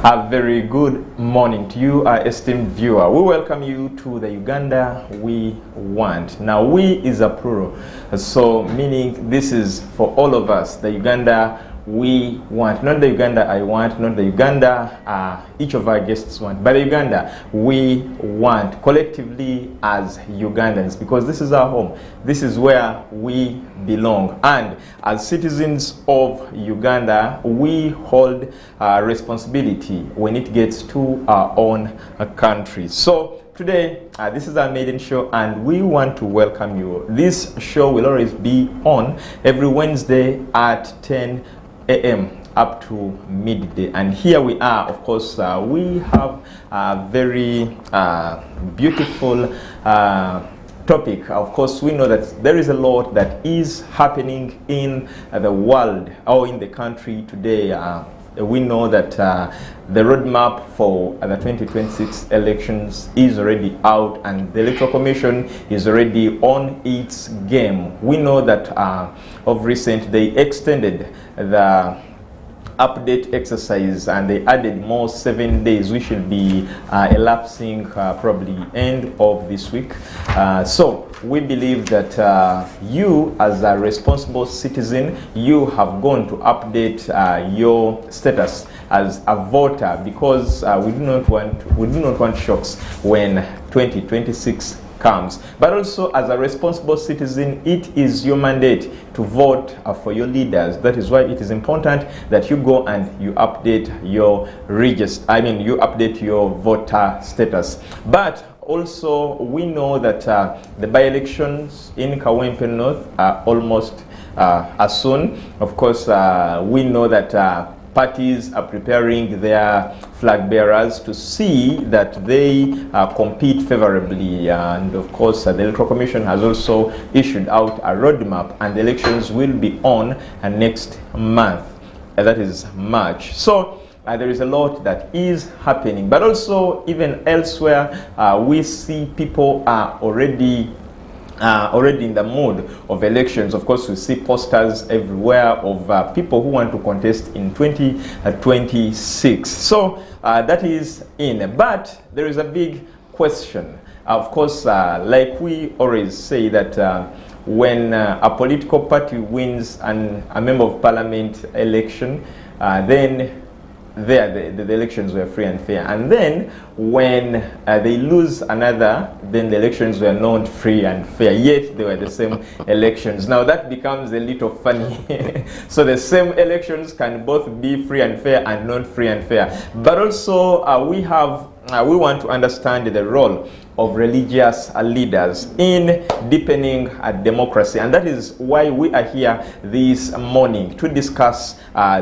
A very good morning to you, our esteemed viewer. We welcome you to the Uganda we want. Now, we is a plural, so meaning this is for all of us, the Uganda we want. Not the Uganda I want, not the Uganda each of our guests want, but the Uganda we want collectively as Ugandans, because this is our home. This is where we belong. And as citizens of Uganda, we hold responsibility when it gets to our own country. So today, this is our maiden show, and we want to welcome you. This show will always be on every Wednesday at 10 a.m. up to midday, and here we are. Of course, we have a very beautiful topic. Of course, we know that there is a lot that is happening in the world or in the country today. We know that the roadmap for the 2026 elections is already out, and the Electoral Commission is already on its game. We know that of recent they extended the update exercise, and they added more 7 days. We should be elapsing probably end of this week. So we believe that you, as a responsible citizen, you have gone to update your status as a voter, because we do not want shocks when 2026 comes. But also, as a responsible citizen, it is your mandate to vote for your leaders. That is why it is important that you go and you update your you update your voter status. But also, we know that the by-elections in Kawempe North are almost as soon. Of course, we know that parties are preparing their flag bearers to see that they compete favorably, and of course the Electoral Commission has also issued out a roadmap, and the elections will be on next month, that is March. So there is a lot that is happening, but also even elsewhere we see people are already in the mood of elections. Of course, we see posters everywhere of people who want to contest in 2026. So that is in. But there is a big question. Of course, like we always say that when a political party wins a member of parliament election, then the elections were free and fair, and then when they lose another, then the elections were not free and fair, yet they were the same elections. Now that becomes a little funny. So the same elections can both be free and fair and not free and fair. But also we want to understand the role of religious leaders in deepening democracy, and that is why we are here this morning to discuss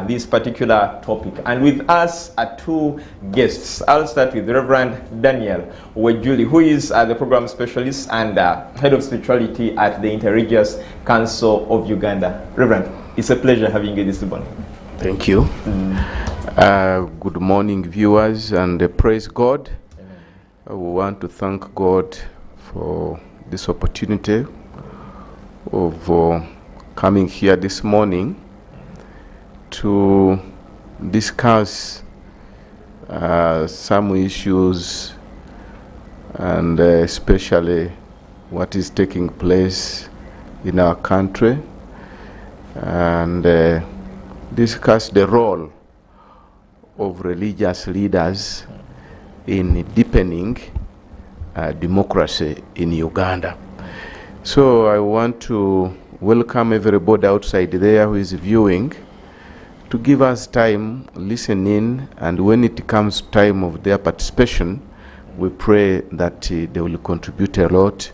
this particular topic. And with us are two guests. I'll start with Reverend Daniel Wejuli, who is the program specialist and head of spirituality at the Interreligious Council of Uganda. Reverend, it's a pleasure having you this morning. Thank you. Good morning, viewers, and praise God. We want to thank God for this opportunity of coming here this morning to discuss some issues, and especially what is taking place in our country, and discuss the role of religious leaders in deepening democracy in Uganda. So I want to welcome everybody outside there who is viewing to give us time, listen in, and when it comes time of their participation, we pray that they will contribute a lot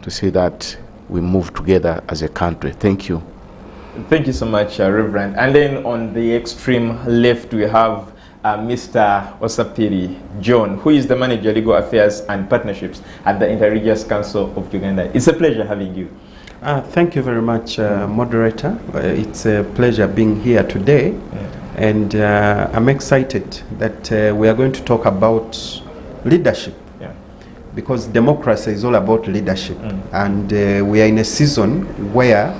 to see that we move together as a country. Thank you. Thank you so much, Reverend. And then on the extreme left, we have Mr. Osapiri John, who is the Manager Legal Affairs and Partnerships at the Interreligious Council of Uganda. It's a pleasure having you. Thank you very much, moderator. It's a pleasure being here today, and I'm excited that we are going to talk about leadership, because democracy is all about leadership, and we are in a season where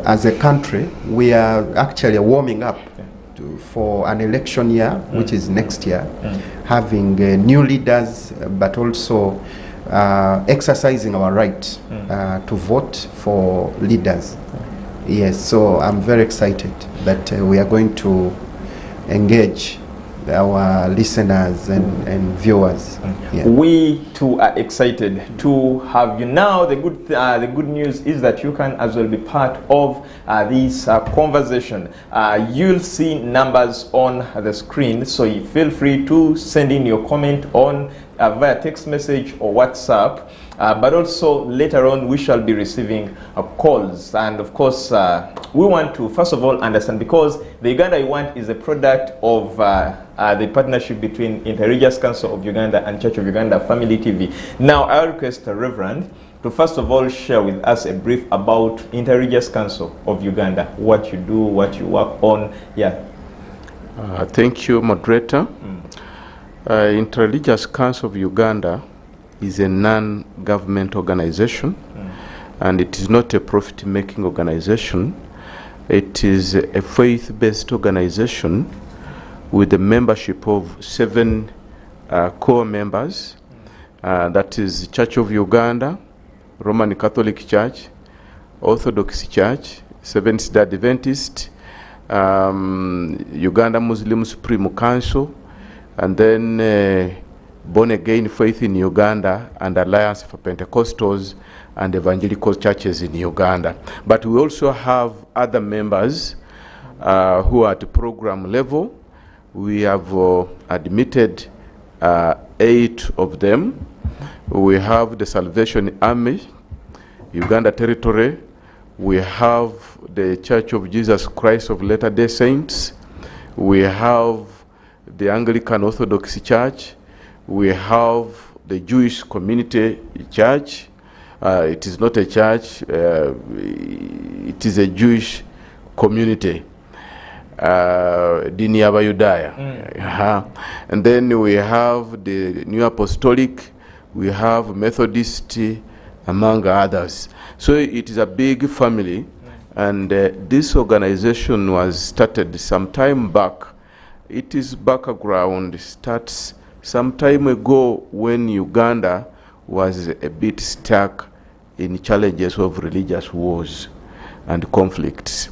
as a country we are actually warming up for an election year, which is next year, having new leaders, but also exercising our right to vote for leaders. Yes, so I'm very excited that we are going to engage our listeners and viewers. Yeah. We too are excited to have you now. The good news is that you can as well be part of this conversation. You'll see numbers on the screen, so you feel free to send in your comment on via text message or WhatsApp. But also later on we shall be receiving calls, and of course we want to first of all understand, because the Uganda You Want is a product of the partnership between Interreligious Council of Uganda and Church of Uganda Family TV. Now I request the Reverend to first of all share with us a brief about Interreligious Council of Uganda, what you do, what you work on. Yeah. Thank you, moderator. Interreligious Council of Uganda is a non-government organization, and it is not a profit-making organization. It is a faith-based organization with a membership of 7 core members. That is Church of Uganda, Roman Catholic Church, Orthodox Church, Seventh-day Adventist, Uganda Muslim Supreme Council, and then Born Again Faith in Uganda and Alliance for Pentecostals and Evangelical Churches in Uganda. But we also have other members who are at program level. We have admitted 8 of them. We have the Salvation Army, Uganda Territory. We have the Church of Jesus Christ of Latter-day Saints. We have the Anglican Orthodox Church. We have the Jewish Community Church. It is not a church, it is a Jewish community. Dini Abayudaya. And then we have the New Apostolic, we have Methodist, among others. So it is a big family, and this organization was started some time back. Its background starts some time ago when Uganda was a bit stuck in challenges of religious wars and conflicts.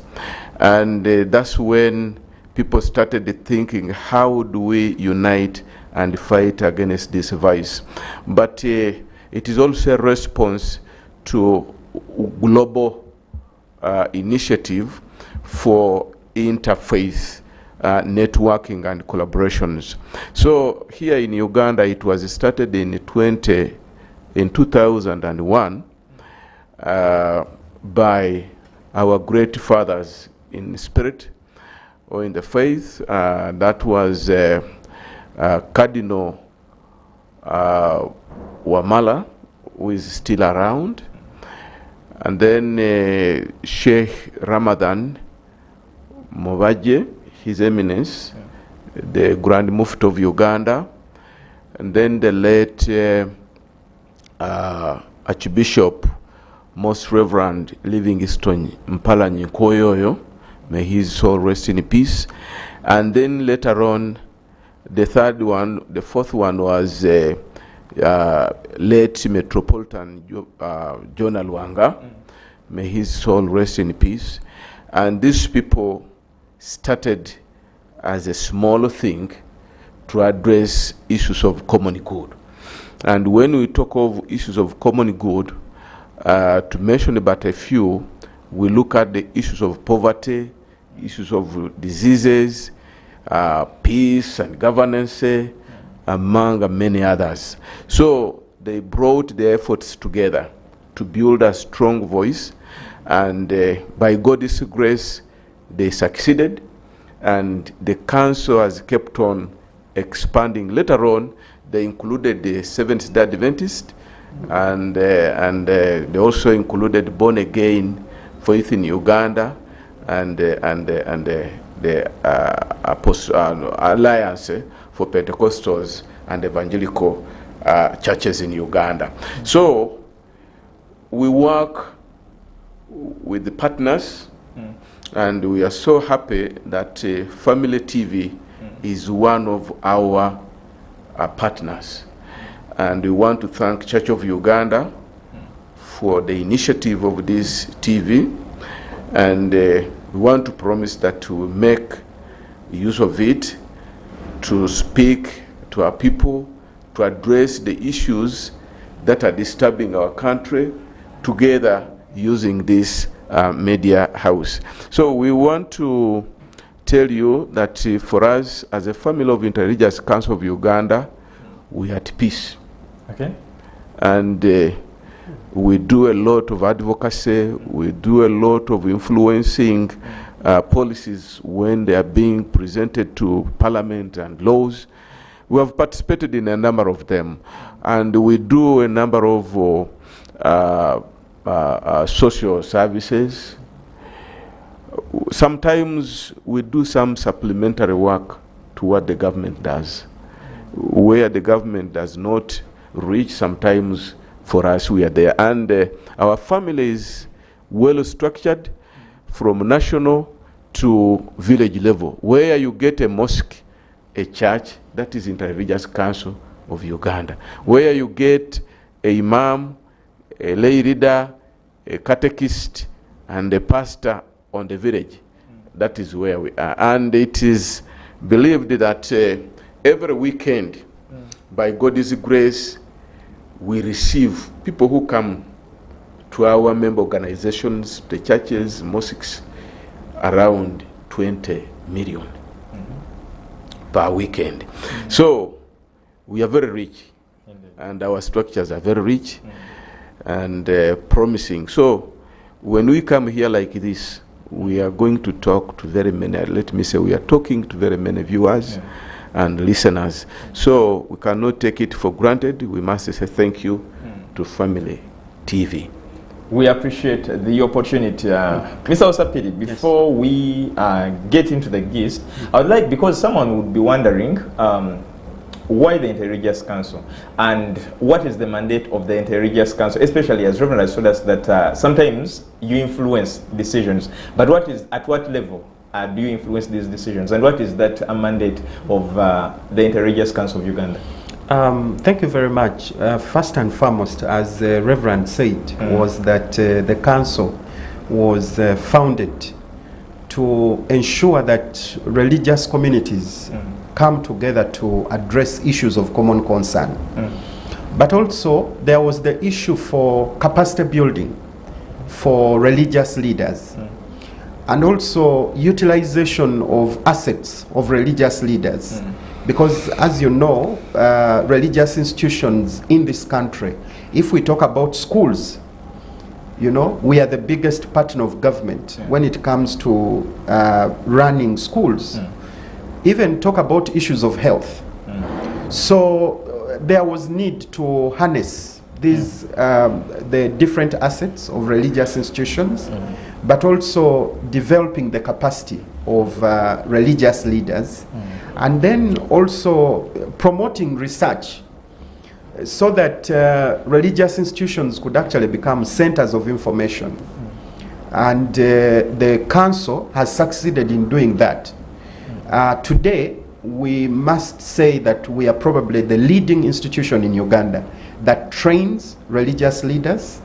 And that's when people started thinking, how do we unite and fight against this vice? But it is also a response to global initiative for interfaith networking and collaborations. So here in Uganda, it was started in 2001 by our great fathers in spirit or in the faith. That was Cardinal Wamala, who is still around, and then Sheikh Ramadan Mobaje, His Eminence, the Grand Mufti of Uganda, and then the late Archbishop, Most Reverend Livingstone Mpalanyi Koyoyo, may his soul rest in peace. And then later on, the fourth one was late Metropolitan John Alwanga, may his soul rest in peace. And these people started as a small thing to address issues of common good. And when we talk of issues of common good, to mention about a few, we look at the issues of poverty, issues of diseases, peace and governance, among many others. So they brought their efforts together to build a strong voice, and by God's grace, they succeeded, and the council has kept on expanding. Later on, they included the Seventh-day Adventist, and they also included Born Again Faith in Uganda, and the Alliance for Pentecostals and Evangelical Churches in Uganda. So we work with the partners And we are so happy that Family TV is one of our partners. And we want to thank Church of Uganda for the initiative of this TV. And we want to promise that we will make use of it to speak to our people, to address the issues that are disturbing our country, together using this media house. So we want to tell you that for us, as a family of Interreligious Council of Uganda, we are at peace. Okay. And we do a lot of advocacy, we do a lot of influencing policies when they are being presented to Parliament and laws. We have participated in a number of them, and we do a number of social services. Sometimes we do some supplementary work to what the government does. Where the government does not reach, sometimes for us we are there. And our family is well structured from national to village level. Where you get a mosque, a church, that is Interreligious Council of Uganda. Where you get a imam, a lay reader, a catechist, and a pastor on the village, that is where we are. And it is believed that every weekend, by God's grace, we receive people who come to our member organizations, the churches, mosques, around 20 million per weekend. So we are very rich, and our structures are very rich and promising. So when we come here like this, we are going to talk to very many, let me say, we are talking to very many viewers and listeners. So we cannot take it for granted. We must say thank you to Family TV. We appreciate the opportunity. Mr. Osapiri, before we get into the gist, I would like, because someone would be wondering, why the Interreligious Council and what is the mandate of the Interreligious Council, especially as Reverend has told us that sometimes you influence decisions, but at what level do you influence these decisions, and what is that mandate of the Interreligious Council of Uganda? Thank you very much. First and foremost, as Reverend said, was that the council was founded to ensure that religious communities come together to address issues of common concern. But also, there was the issue for capacity building for religious leaders, and also utilization of assets of religious leaders. Because as you know, religious institutions in this country, if we talk about schools, you know, we are the biggest partner of government when it comes to running schools. Even talk about issues of health. So there was need to harness these the different assets of religious institutions, but also developing the capacity of religious leaders, and then also promoting research so that religious institutions could actually become centers of information. And the council has succeeded in doing that. Today, we must say that we are probably the leading institution in Uganda that trains religious leaders,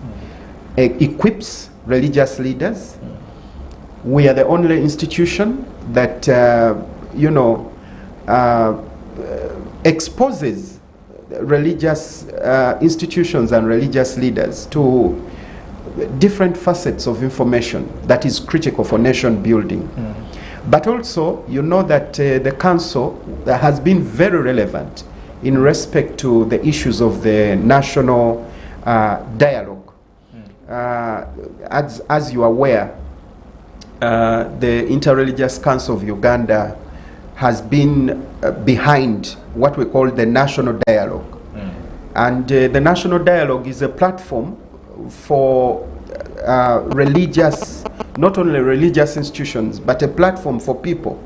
equips religious leaders. We are the only institution that, exposes religious institutions and religious leaders to different facets of information that is critical for nation building. But also, you know that the council has been very relevant in respect to the issues of the national dialogue. As you are aware, the Interreligious Council of Uganda has been behind what we call the national dialogue. And the national dialogue is a platform for religious, not only religious institutions, but a platform for people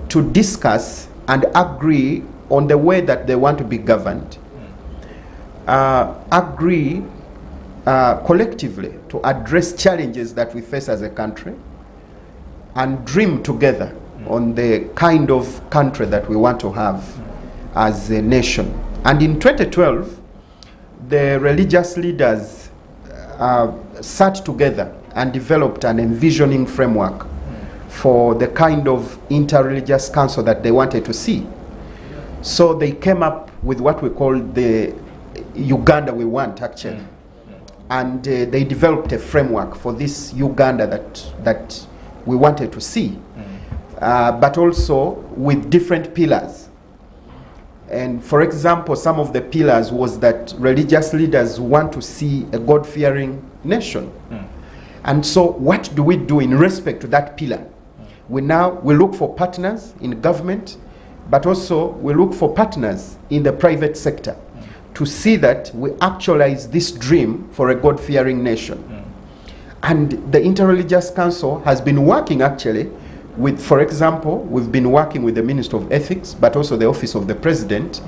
to discuss and agree on the way that they want to be governed. Agree collectively to address challenges that we face as a country, and dream together on the kind of country that we want to have as a nation. And in 2012, the religious leaders sat together and developed an envisioning framework for the kind of interreligious council that they wanted to see. So they came up with what we call the Uganda we want, actually. And they developed a framework for this Uganda that we wanted to see, but also with different pillars. And for example, some of the pillars was that religious leaders want to see a God-fearing nation. And so what do we do in respect to that pillar? We look for partners in government, but also we look for partners in the private sector to see that we actualize this dream for a God-fearing nation. And the Interreligious Council has been working actually with, for example, we've been working with the Minister of Ethics, but also the Office of the President.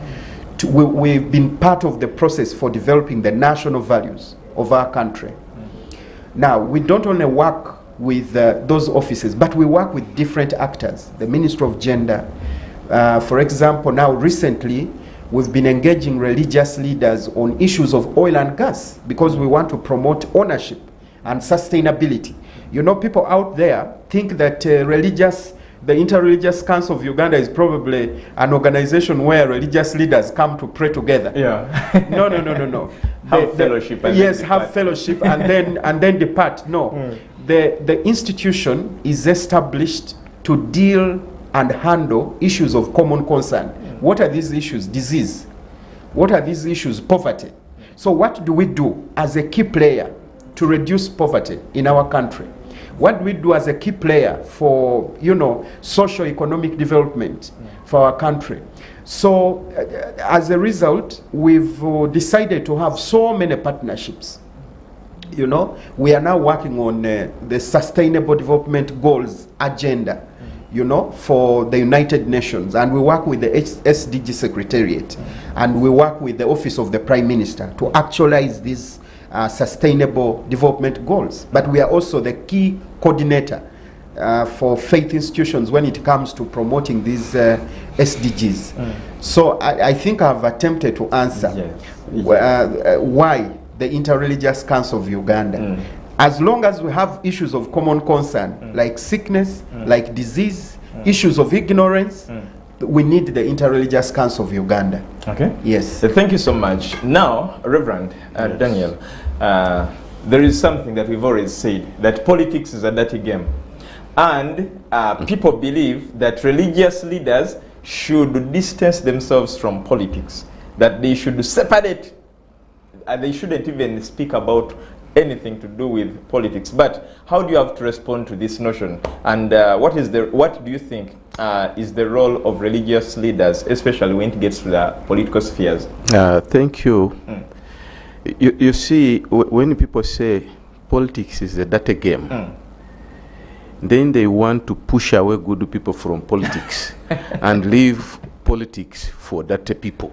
We've been part of the process for developing the national values of our country. Now, we don't only work with those offices, but we work with different actors. The Minister of Gender, for example, now recently, we've been engaging religious leaders on issues of oil and gas because we want to promote ownership and sustainability. You know, people out there think that the Interreligious Council of Uganda is probably an organization where religious leaders come to pray together. Yeah. No. Have fellowship. Yes, have fellowship and then depart. No. The institution is established to deal and handle issues of common concern. What are these issues? Disease. What are these issues? Poverty. So what do we do as a key player to reduce poverty in our country? What do we do as a key player for, socio-economic development for our country? So as a result, we've decided to have so many partnerships. We are now working on the Sustainable Development Goals agenda, for the United Nations, and we work with the SDG Secretariat, and we work with the Office of the Prime Minister to actualize these sustainable development goals. But we are also the key coordinator for faith institutions when it comes to promoting these SDGs. So I think I've attempted to answer why the Interreligious Council of Uganda. As long as we have issues of common concern, like sickness, like disease, issues of ignorance, we need the Interreligious Council of Uganda. Okay. Yes. Thank you so much. Now, Reverend Daniel, there is something that we've always said, that politics is a dirty game. And people believe that religious leaders should distance themselves from politics, that they should separate, and they shouldn't even speak about anything to do with politics. But how do you have to respond to this notion? And what do you think is the role of religious leaders, especially when it gets to the political spheres? Thank you. You see, when people say politics is a dirty game, then they want to push away good people from politics and leave politics for dirty people.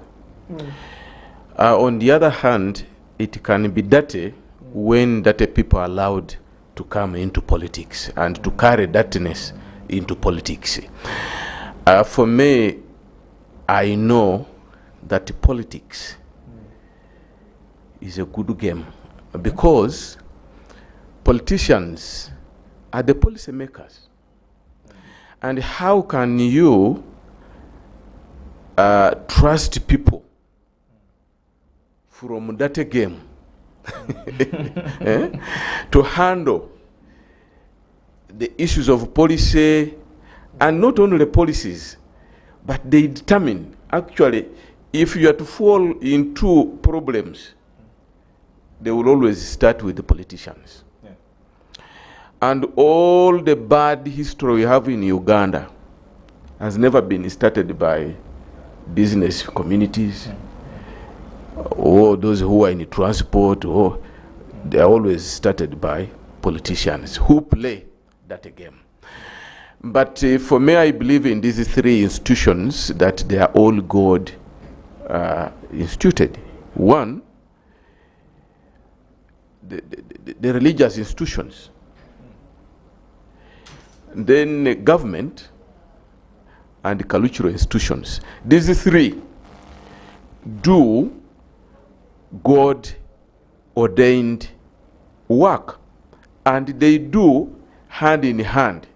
On the other hand, it can be dirty when dirty people are allowed to come into politics and to carry dirtiness into politics. For me, I know that politics is a good game because politicians are the policy makers. And how can you trust people from that game to handle the issues of policy, and not only the policies, but they determine, actually, if you are to fall into problems, they will always start with the politicians. Yeah. And all the bad history we have in Uganda has never been started by business communities, or those who are in transport, or they are always started by politicians who play that game. But for me, I believe in these three institutions that they are all God instituted. One, the religious institutions. then government, and cultural institutions. These three do God-ordained work, and they do hand in hand.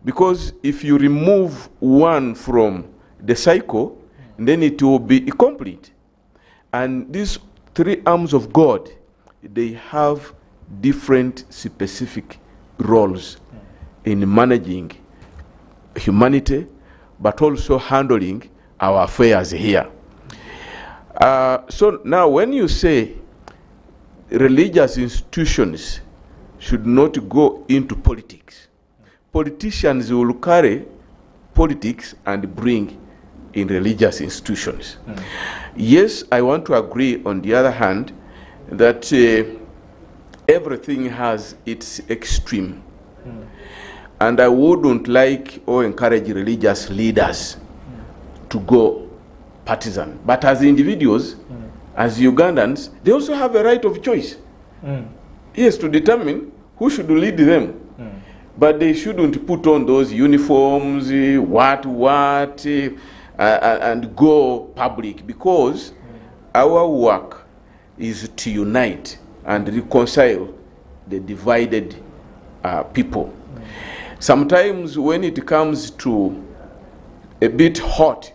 Because if you remove one from the cycle, then it will be incomplete. And these three arms of God, they have different specific roles in managing humanity, but also handling our affairs here. So now when you say religious institutions should not go into politics, politicians will carry politics and bring in religious institutions. Yes, I want to agree, on the other hand, that everything has its extreme. And I wouldn't like or encourage religious leaders to go partisan. But as individuals, as Ugandans, they also have a right of choice. Yes, to determine who should lead them. But they shouldn't put on those uniforms, and go public, because our work is to unite and reconcile the divided people. Sometimes when it comes to a bit hot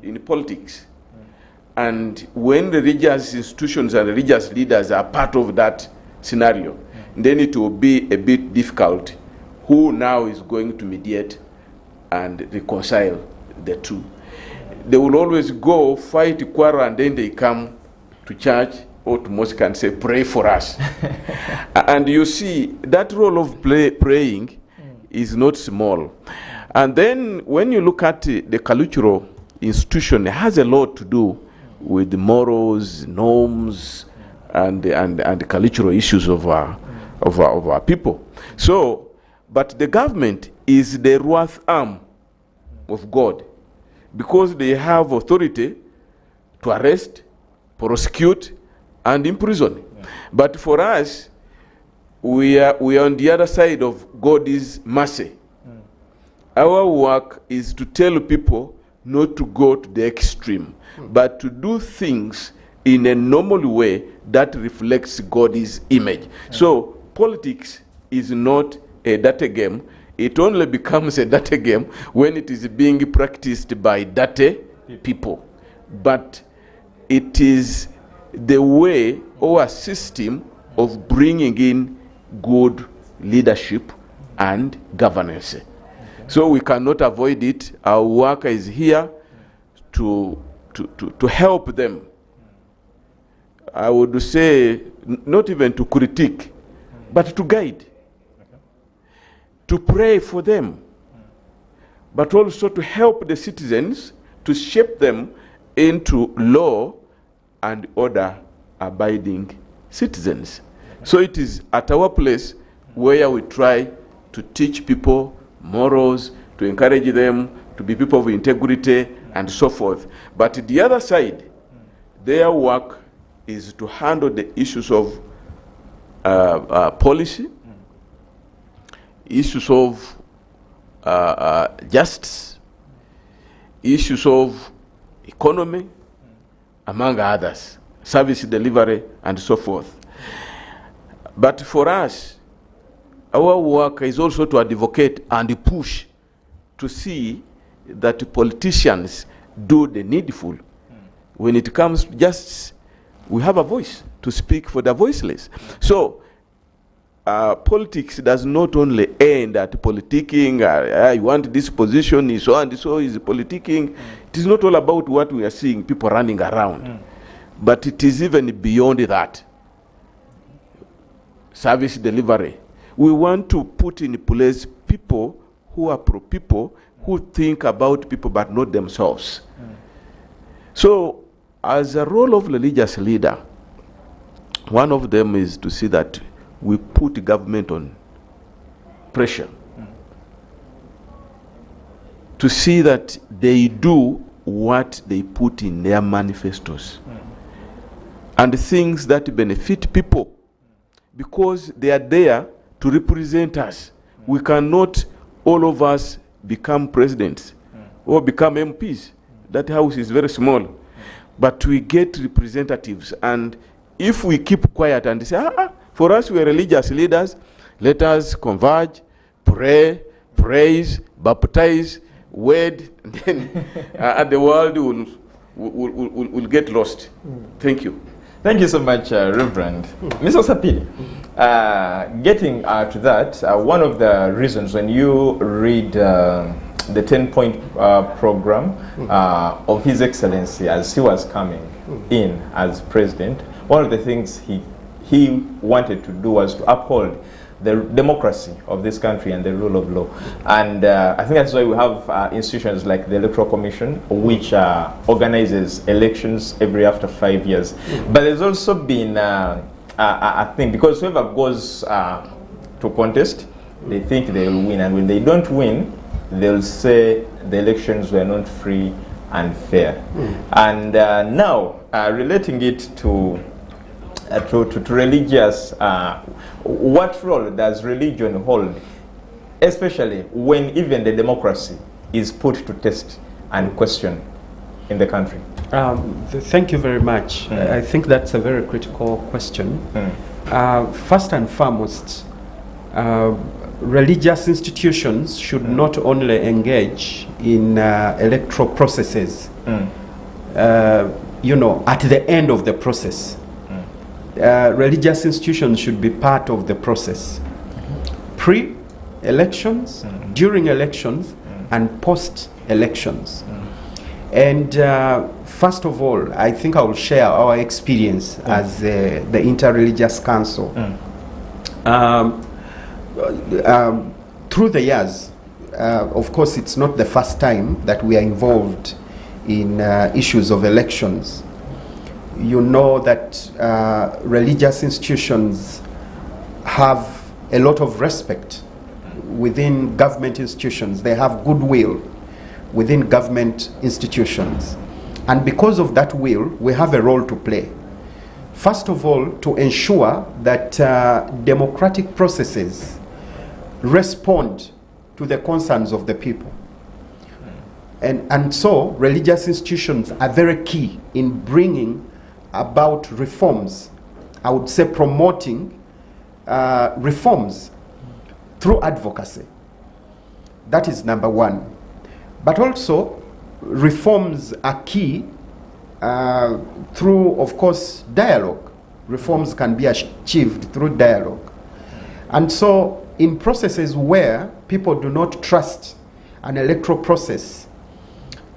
in politics, and when religious institutions and religious leaders are part of that scenario, then it will be a bit difficult. Who now is going to mediate and reconcile the two? They will always go fight, quarrel, and then they come to church or to mosque and say, pray for us. And you see, that role of praying is not small. And then when you look at the cultural institution, it has a lot to do with the morals, norms, and the cultural issues of our people. So, but the government is the wrath arm of God, because they have authority to arrest, prosecute, and imprison. But for us, we are on the other side of God's mercy. Our work is to tell people not to go to the extreme, but to do things in a normal way that reflects God's image. So politics is not a data game. It only becomes a data game when it is being practiced by data people. But it is the way or a system of bringing in good leadership and governance. So we cannot avoid it. Our work is here to help them. I would say not even to critique, but to guide. To pray for them, but also to help the citizens, to shape them into law and order abiding citizens. So it is at our place where we try to teach people morals, to encourage them to be people of integrity and so forth. But the other side, their work is to handle the issues of policy, issues of justice, issues of economy, among others, service delivery, and so forth. But for us, our work is also to advocate and push to see that politicians do the needful. When it comes to justice, we have a voice to speak for the voiceless. So, politics does not only end at politicking, I want this position, so and so is politicking. It is not all about what we are seeing, people running around. But it is even beyond that. Service delivery. We want to put in place people who are pro-people, who think about people but not themselves. So, as a role of religious leader, one of them is to see that we put government on pressure to see that they do what they put in their manifestos and things that benefit people, because they are there to represent us. We cannot all of us become presidents or become MPs. That house is very small. But we get representatives, and if we keep quiet and say, for us we are religious leaders, let us converge, pray, praise, baptize, wed, and then the world will get lost. Thank you. Thank you so much, Reverend. Mr. Sapili, getting to that, one of the reasons when you read the 10-point program of His Excellency as he was coming in as president, one of the things he wanted to do was to uphold the democracy of this country and the rule of law. And I think that's why we have institutions like the Electoral Commission, which organizes elections after 5 years. But there's also been a thing, because whoever goes to contest, they think they will win. And when they don't win, they'll say the elections were not free and fair. And now, relating it to religious, what role does religion hold, especially when even the democracy is put to test and question in the country? Thank you very much. I think that's a very critical question. First and foremost, religious institutions should not only engage in electoral processes, at the end of the process. Religious institutions should be part of the process. Pre-elections, during elections, and post-elections. And first of all, I think I will share our experience as the Interreligious Council. Through the years, of course, it's not the first time that we are involved in issues of elections. You know that religious institutions have a lot of respect within government institutions. They have goodwill within government institutions. And because of that will, we have a role to play. First of all, to ensure that democratic processes respond to the concerns of the people. And so religious institutions are very key in bringing about reforms. I would say promoting reforms through advocacy. That is number one. But also, reforms are key through, of course, dialogue. Reforms can be achieved through dialogue. And so, in processes where people do not trust an electoral process,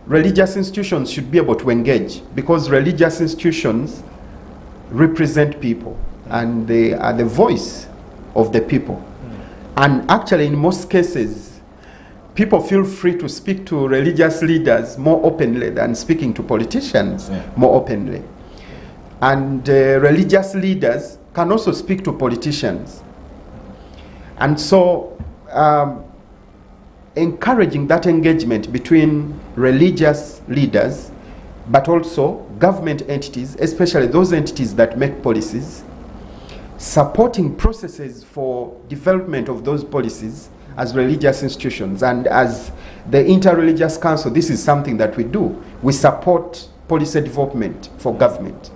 religious institutions should be able to engage, because religious institutions represent people and they are the voice of the people. And actually, in most cases, people feel free to speak to religious leaders more openly than speaking to politicians more openly. And religious leaders can also speak to politicians. And so, encouraging that engagement between religious leaders, but also government entities, especially those entities that make policies, supporting processes for development of those policies as religious institutions. And as the Interreligious Council, this is something that we do. We support policy development for government.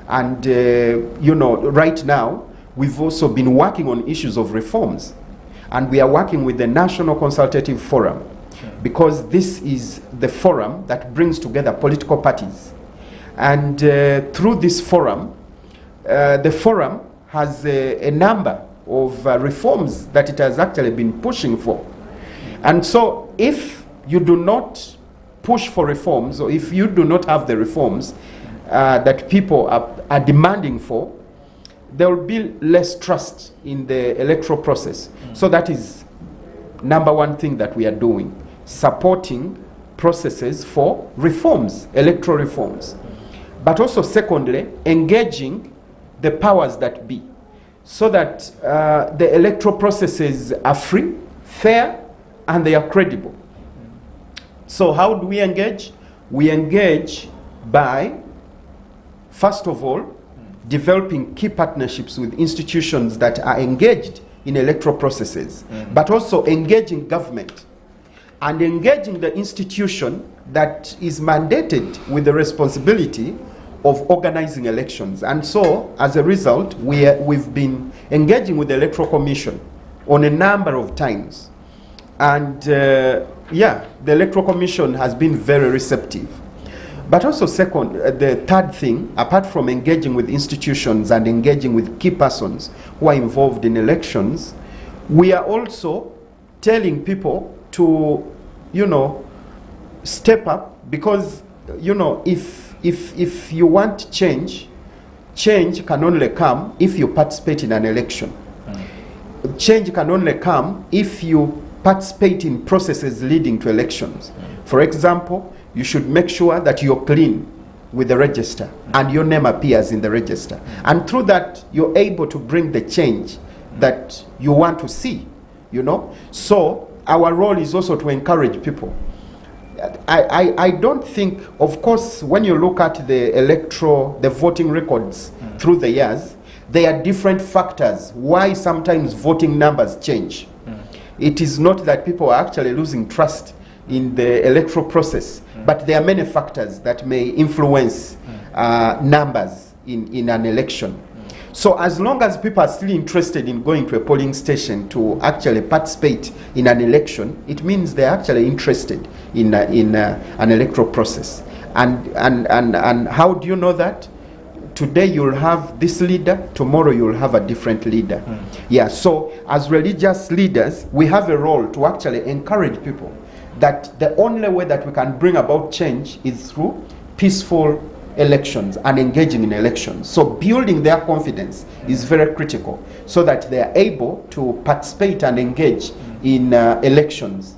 And, right now, we've also been working on issues of reforms. And we are working with the National Consultative Forum, because this is the forum that brings together political parties. And through this forum, the forum has a number of reforms that it has actually been pushing for. And so if you do not push for reforms, or if you do not have the reforms that people are demanding for, there will be less trust in the electoral process. So that is number one thing that we are doing, supporting processes for reforms, electoral reforms. But also secondly, engaging the powers that be, so that the electoral processes are free, fair, and they are credible. So how do we engage? We engage by, first of all, developing key partnerships with institutions that are engaged in electoral processes, but also engaging government and engaging the institution that is mandated with the responsibility of organizing elections. And so, as a result, we've been engaging with the Electoral Commission on a number of times. And the Electoral Commission has been very receptive. But also second, the third thing, apart from engaging with institutions and engaging with key persons who are involved in elections, we are also telling people to, step up, because, if you want change can only come if you participate in an election. Change can only come if you participate in processes leading to elections. For example, you should make sure that you're clean with the register and your name appears in the register. And through that, you're able to bring the change that you want to see, So our role is also to encourage people. I don't think, of course, when you look at the voting records through the years, there are different factors why sometimes voting numbers change. It is not that people are actually losing trust in the electoral process, but there are many factors that may influence numbers in an election. So as long as people are still interested in going to a polling station to actually participate in an election, it means they're actually interested in an electoral process. And how do you know that? Today you'll have this leader, tomorrow you'll have a different leader. So as religious leaders, we have a role to actually encourage people that the only way that we can bring about change is through peaceful elections and engaging in elections. So building their confidence is very critical so that they are able to participate and engage in elections.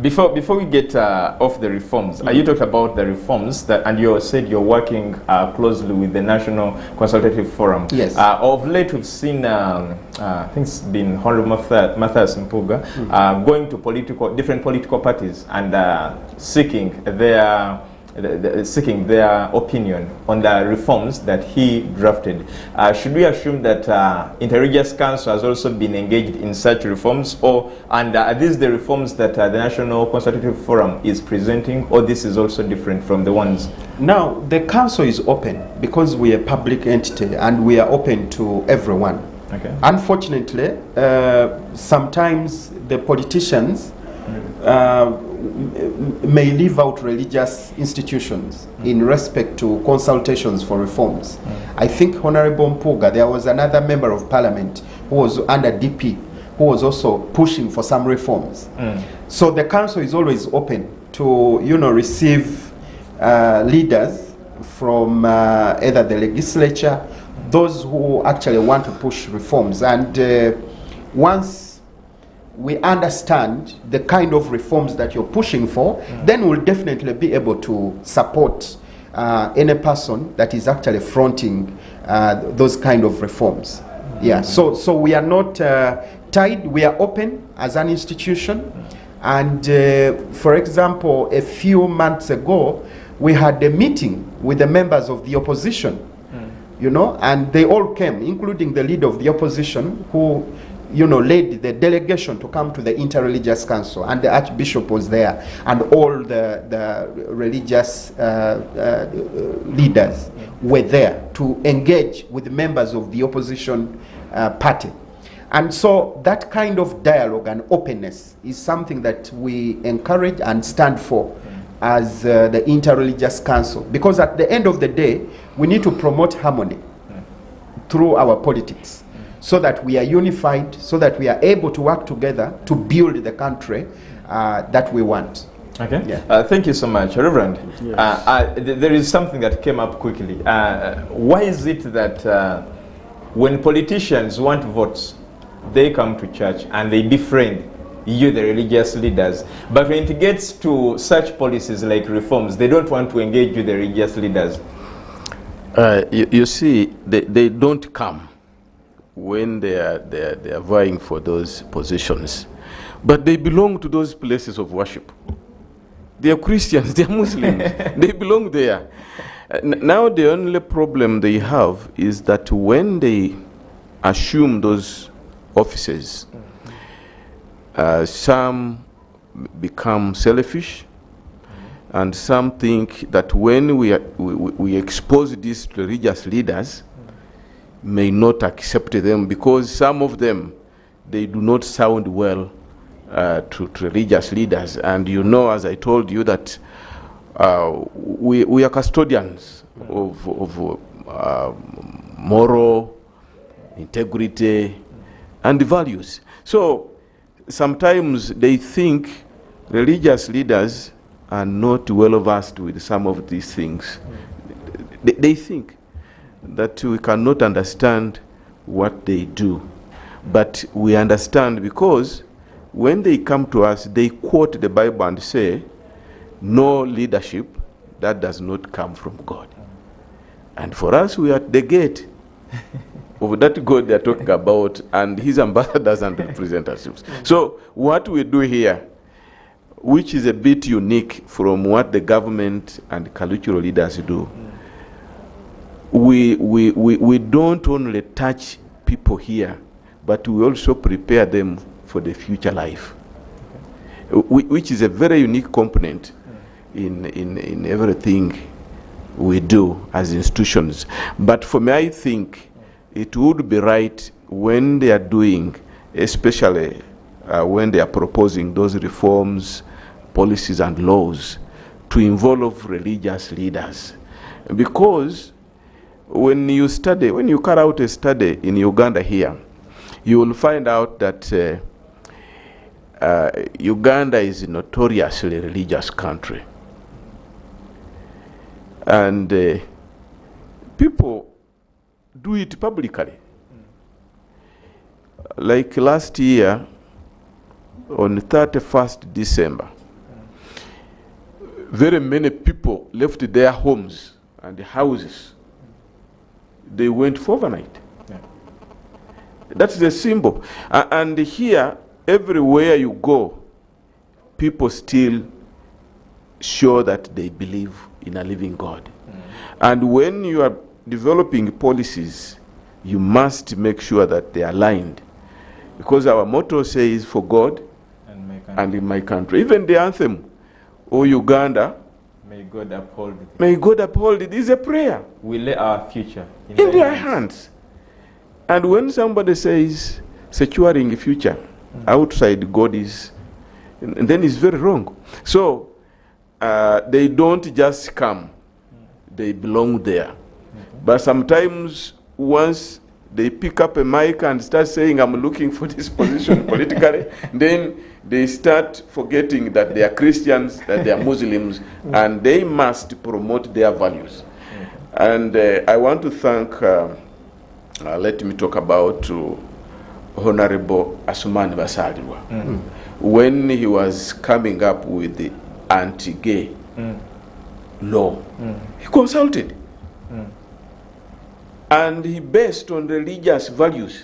Before we get off the reforms, you talked about the reforms and you said you're working closely with the National Consultative Forum. Yes. Of late, we've seen, I think it's been Honorable Matthias Mpuga going to different political parties and seeking their opinion on the reforms that he drafted. Should we assume that Interreligious Council has also been engaged in such reforms, and are these the reforms that the National Consultative Forum is presenting, or this is also different from the ones? Now, the council is open because we are a public entity and we are open to everyone. Okay. Unfortunately, sometimes the politicians may leave out religious institutions in respect to consultations for reforms. I think Honorable Mpuga, there was another member of parliament who was under DP who was also pushing for some reforms. So the council is always open to receive leaders from either the legislature, those who actually want to push reforms. And once we understand the kind of reforms that you're pushing for, then we'll definitely be able to support any person that is actually fronting those kind of reforms. So we are not tied, we are open as an institution. And for example, a few months ago, we had a meeting with the members of the opposition, and they all came, including the leader of the opposition, who led the delegation to come to the Interreligious Council, and the Archbishop was there, and all the religious leaders were there to engage with the members of the opposition party. And so that kind of dialogue and openness is something that we encourage and stand for as the Interreligious Council, because at the end of the day, we need to promote harmony through our politics, so that we are unified, so that we are able to work together to build the country that we want. Okay. Thank you so much, Reverend. Yes. There is something that came up quickly. Why is it that when politicians want votes, they come to church and they befriend you, the religious leaders, but when it gets to such policies like reforms, they don't want to engage with the religious leaders? You see, they don't come when they are vying for those positions, but they belong to those places of worship. They are Christians, they are Muslims, they belong there. Now the only problem they have is that when they assume those offices. Some become selfish, and some think that when we expose this to religious leaders, may not accept them, because some of them, they do not sound well to religious leaders. And you know, as I told you, that we are custodians of moral integrity and values. So sometimes they think religious leaders are not well versed with some of these things. They think that we cannot understand what they do. But we understand, because when they come to us, they quote the Bible and say, no leadership that does not come from God. And for us, we are at the gate of that God they're talking about, and his ambassadors and representatives. So what we do here, which is a bit unique from what the government and cultural leaders do, we don't only touch people here, but we also prepare them for the future life, which is a very unique component in everything we do as institutions. But for me, I think it would be right when they are doing, especially when they are proposing those reforms, policies and laws, to involve religious leaders. Because when you carry out a study in Uganda here, you will find out that Uganda is a notoriously religious country. And people do it publicly. Like last year, on 31st December, very many people left their homes and houses. They went for overnight. Yeah. That's the symbol. And here, everywhere you go, people still show that they believe in a living God. And when you are developing policies, you must make sure that they are aligned. Because our motto says, for God and in my country. Even the anthem, O Uganda, may God uphold it. May God uphold it is a prayer. We lay our future in their hands. And when somebody says securing the future outside God is, and then it's very wrong. So they don't just come, they belong there. But sometimes once they pick up a mic and start saying, I'm looking for this position politically, then they start forgetting that they are Christians, that they are Muslims, and they must promote their values. And I want to thank, let me talk about Honorable Asuman Basalirwa. When he was coming up with the anti-gay law, he consulted. And he based on religious values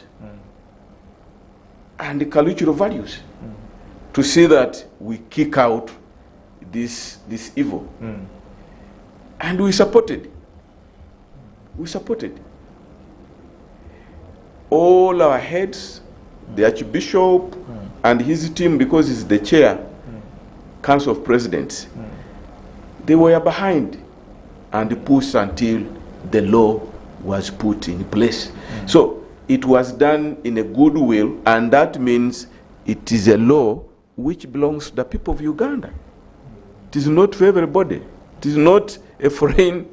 and cultural values to see that we kick out this evil. And we supported. We supported. All our heads, the Archbishop and his team, because he's the chair, Council of Presidents, they were behind and pushed until the law was put in place. So it was done in a good will, and that means it is a law which belongs to the people of Uganda. It is not for everybody. It is not a foreign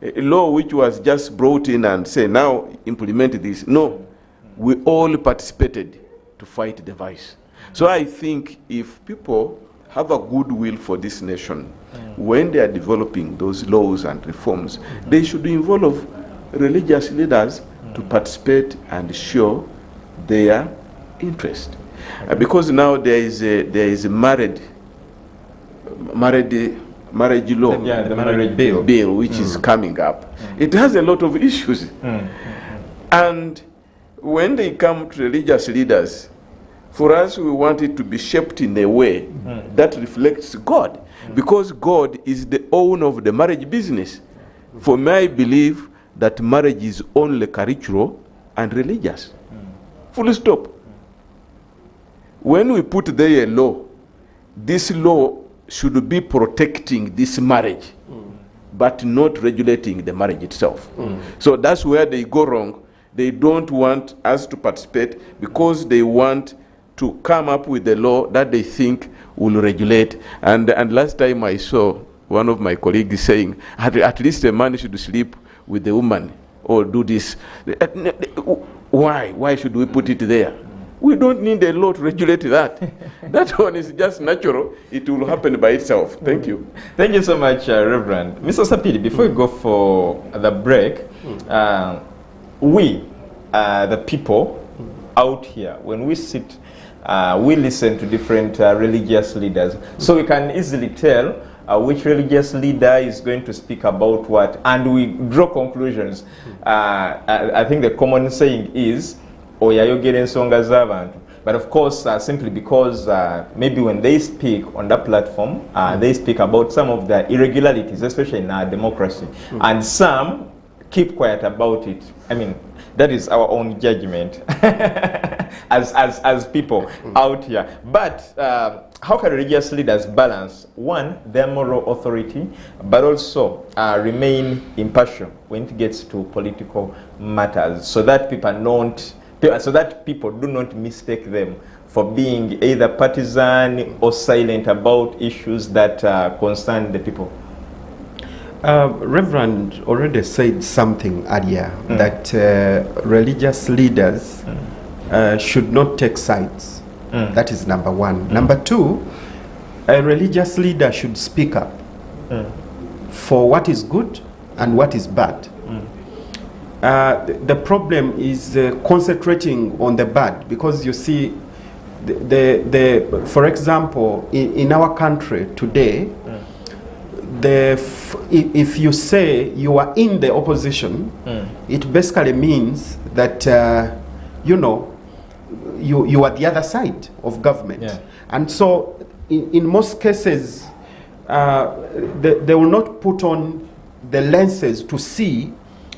law which was just brought in and say, now implement this. No, we all participated to fight the vice. So I think if people have a good will for this nation, when they are developing those laws and reforms, they should involve religious leaders to participate and show their interest. Because now there is a marriage law, the marriage bill which is coming up. It has a lot of issues. And when they come to religious leaders, for us, we want it to be shaped in a way that reflects God. Because God is the owner of the marriage business. For me, I believe that marriage is only cultural and religious. Full stop. when we put there a law, this law should be protecting this marriage, but not regulating the marriage itself. So that's where they go wrong. They don't want us to participate because they want to come up with a law that they think will regulate. And last time I saw one of my colleagues saying, at least a man should sleep with the woman or do this. Why? Why should we put it there? We don't need a law to regulate that. That one is just natural. It will happen by itself. Thank you. Thank you so much, Reverend. Mr. Sapiri, before we go for the break, we, the people out here, when we sit, we listen to different religious leaders. So we can easily tell which religious leader is going to speak about what, and we draw conclusions. I think the common saying is, oyayogera ensonga z'abantu. But of course, simply because maybe when they speak on that platform, they speak about some of the irregularities, especially in our democracy, and some keep quiet about it. I mean, that is our own judgment as people out here. But how can religious leaders balance, one, their moral authority, but also remain impartial when it gets to political matters, so that people do not mistake them for being either partisan or silent about issues that concern the people? Reverend already said something earlier, that religious leaders should not take sides. That is number one. Number two, a religious leader should speak up for what is good and what is bad. The problem is concentrating on the bad, because you see, for example, in our country today, if you say you are in the opposition, it basically means that you are the other side of government. Yeah. And so in most cases, they will not put on the lenses to see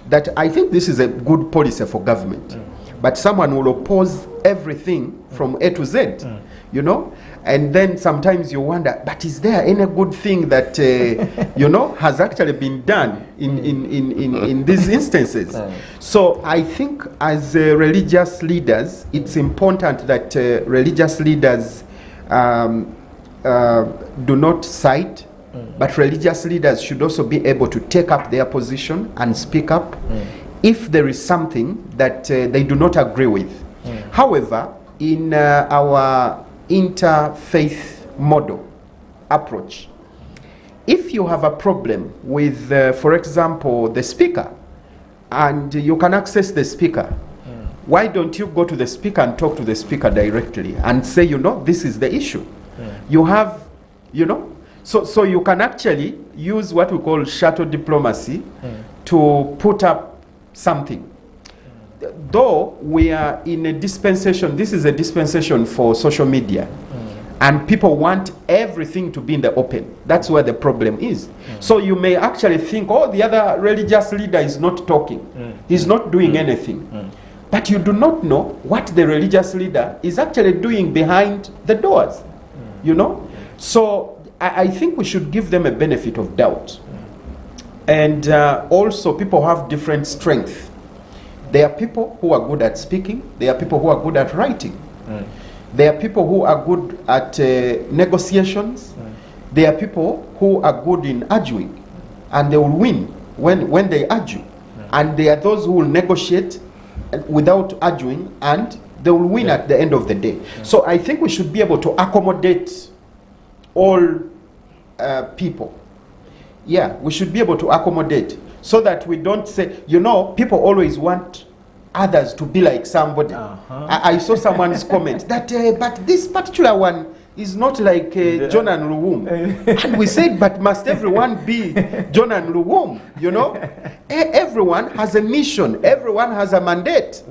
that I think this is a good policy for government. But someone will oppose everything from A to Z, and then sometimes you wonder, but is there any good thing that has actually been done in these instances? So I think as religious leaders, it's important that religious leaders do not side, but religious leaders should also be able to take up their position and speak up if there is something that they do not agree with. However, in our interfaith model approach, if you have a problem with, for example, the speaker, and you can access the speaker, why don't you go to the speaker and talk to the speaker directly and say, this is the issue? You have, so you can actually use what we call shuttle diplomacy to put up something. Though we are in a dispensation, this is a dispensation for social media, and people want everything to be in the open. That's where the problem is. So you may actually think, the other religious leader is not talking. He's not doing anything. But you do not know what the religious leader is actually doing behind the doors. So I think we should give them a benefit of doubt. And also, people have different strengths. There are people who are good at speaking. There are people who are good at writing. There are people who are good at negotiations. There are people who are good in arguing, and they will win when they argue. And there are those who will negotiate without arguing, and they will win at the end of the day. So I think we should be able to accommodate all people. Yeah, we should be able to accommodate, so that we don't say, people always want others to be like somebody. I saw someone's comment that, but this particular one is not like John and Luwum. And we said, but must everyone be John and Luwum? Everyone has a mission. Everyone has a mandate.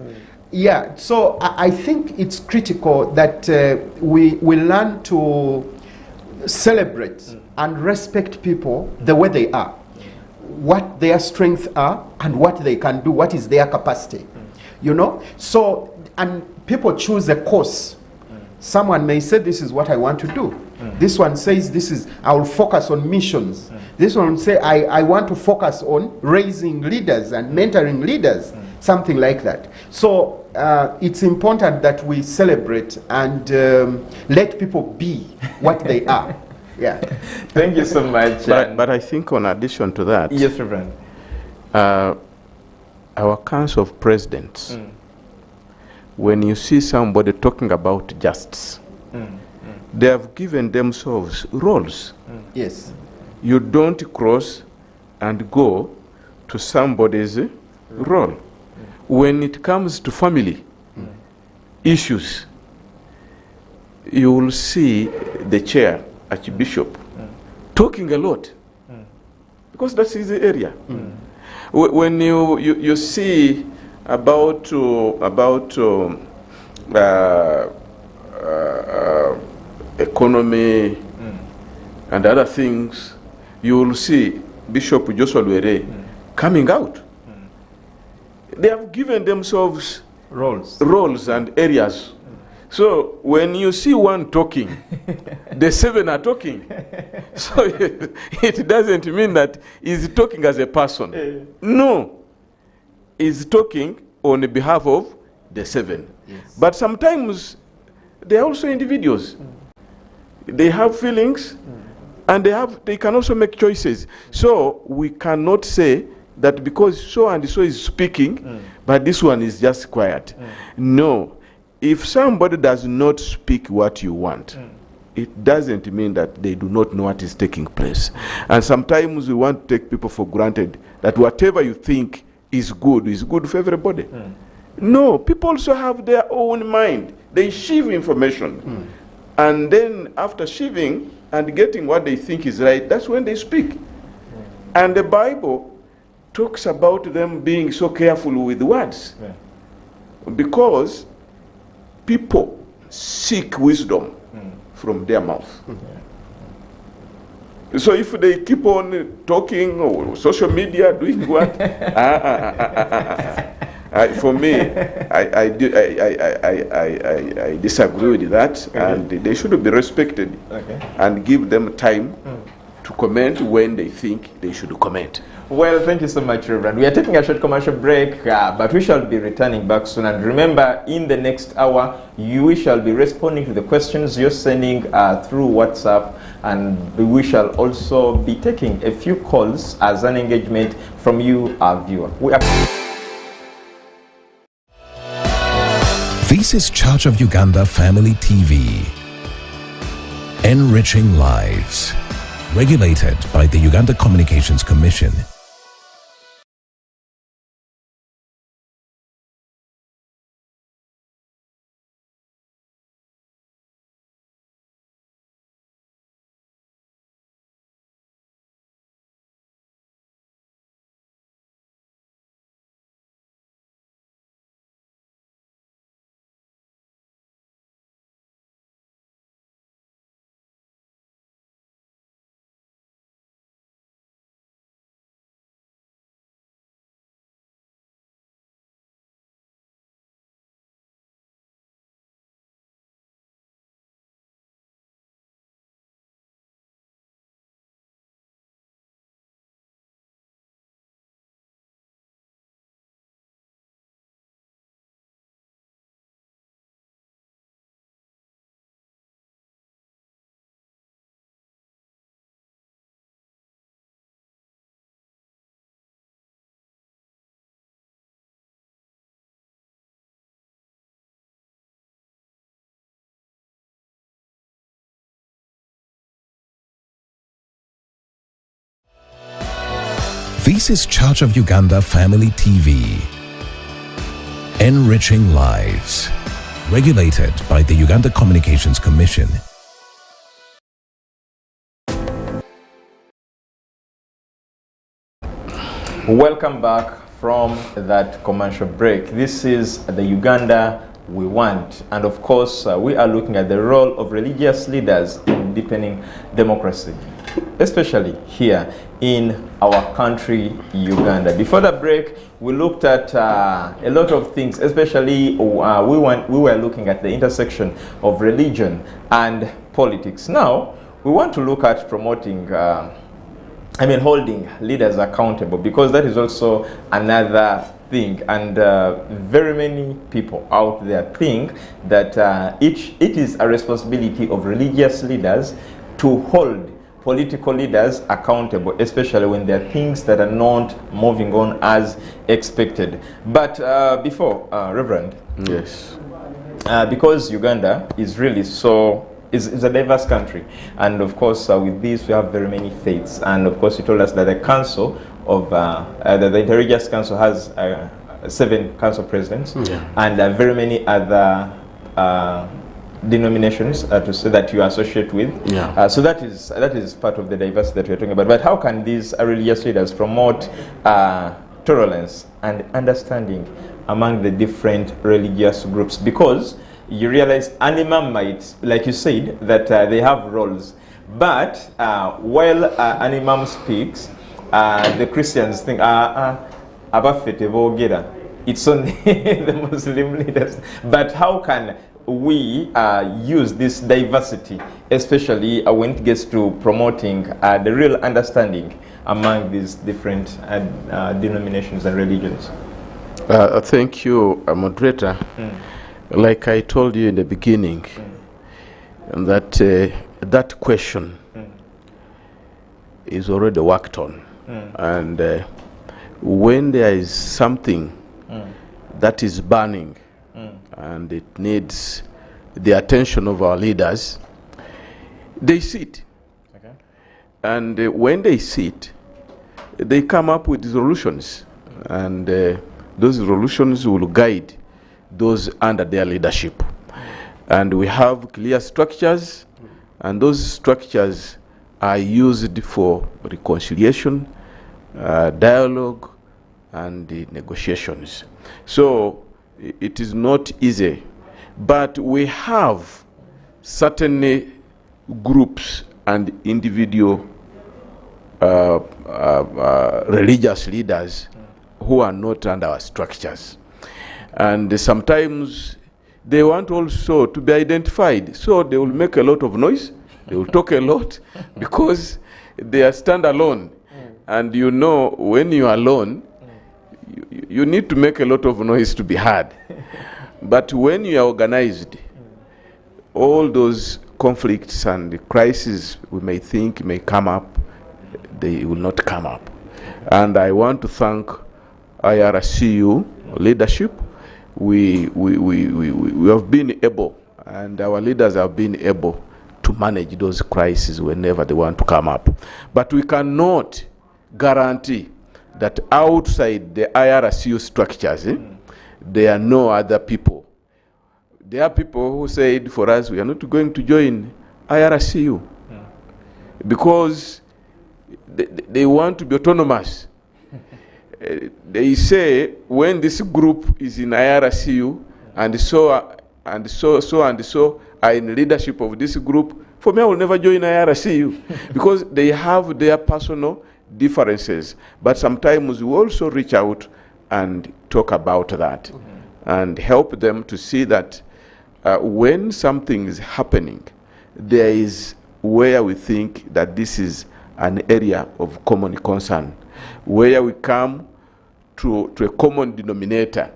Yeah, so I think it's critical that we learn to celebrate and respect people the way they are, what their strengths are and what they can do, what is their capacity. So, and people choose a course Someone may say, this is what I want to do. This one says, I will focus on missions. This one will say, I want to focus on raising leaders and mentoring leaders, something like that. So it's important that we celebrate and let people be what they are. Yeah. Thank you so much. But I think in addition to that, yes, Reverend. Our Council of Presidents, when you see somebody talking about justice, they have given themselves roles. Yes. You don't cross and go to somebody's role. When it comes to family issues, you will see the chair, Archbishop, talking a lot, because that's his area. When you see about economy and other things, you will see Bishop Joshua Luere coming out. They have given themselves roles and areas. So when you see one talking, the 7 are talking. So it doesn't mean that he's talking as a person. No, he's talking on behalf of the 7. Yes. But sometimes they are also individuals. They have feelings, and they can also make choices. So we cannot say that because so and so is speaking, but this one is just quiet. No. If somebody does not speak what you want, it doesn't mean that they do not know what is taking place. And sometimes we want to take people for granted that whatever you think is good for everybody. No, people also have their own mind. They sieve information. And then after sieving and getting what they think is right, that's when they speak. And the Bible talks about them being so careful with words. Because people seek wisdom from their mouth. So if they keep on talking or social media doing what, for me, I disagree with that, and they should be respected and give them time to comment when they think they should comment. Well, thank you so much, Reverend. We are taking a short commercial break, but we shall be returning back soon. And remember, in the next hour, we shall be responding to the questions you're sending through WhatsApp, and we shall also be taking a few calls as an engagement from you, our viewer. This is Church of Uganda Family TV. Enriching lives. Regulated by the Uganda Communications Commission. This is Church of Uganda Family TV. Enriching lives. Regulated by the Uganda Communications Commission. Welcome back from that commercial break. This is the Uganda we want, and of course we are looking at the role of religious leaders in on deepening democracy, especially here in our country, Uganda. Before the break, we looked at a lot of things, especially we were looking at the intersection of religion and politics. Now, we want to look at promoting, holding leaders accountable, because that is also another thing. And very many people out there think that it is a responsibility of religious leaders to hold political leaders accountable, especially when there are things that are not moving on as expected. But before, Reverend, Yes. because Uganda is really is a diverse country, and of course with this we have very many faiths, and of course you told us that the council of the Interreligious Council has 7 council presidents, and very many other denominations to say that you associate with. So that is part of the diversity that we're talking about. But how can these religious leaders promote tolerance and understanding among the different religious groups? Because you realize Anima might, like you said, that they have roles, but while an imam speaks, the Christians think it's only the Muslim leaders. But how can we use this diversity, especially when it gets to promoting the real understanding among these different denominations and religions? Thank you, moderator. Like I told you in the beginning, that that question is already worked on. And when there is something that is burning and it needs the attention of our leaders, they sit. Okay. And when they sit, they come up with resolutions. And those resolutions will guide those under their leadership. And we have clear structures, and those structures are used for reconciliation, dialogue, and negotiations. So it is not easy, but we have certain groups and individual religious leaders who are not under our structures. And sometimes they want also to be identified. So they will make a lot of noise. They will talk a lot because they are stand alone. And you know, when you are alone, you need to make a lot of noise to be heard. But when you are organized, all those conflicts and crises we may think may come up, they will not come up. And I want to thank IRCU leadership. We have been able, and our leaders have been able to manage those crises whenever they want to come up. But we cannot guarantee that outside the IRCU structures, there are no other people. There are people who said for us, we are not going to join IRCU because they want to be autonomous. They say when this group is in IRCU and so are in leadership of this group, for me I will never join IRCU because they have their personal differences. But sometimes we also reach out and talk about that and help them to see that when something is happening, there is where we think that this is an area of common concern, where we come to a common denominator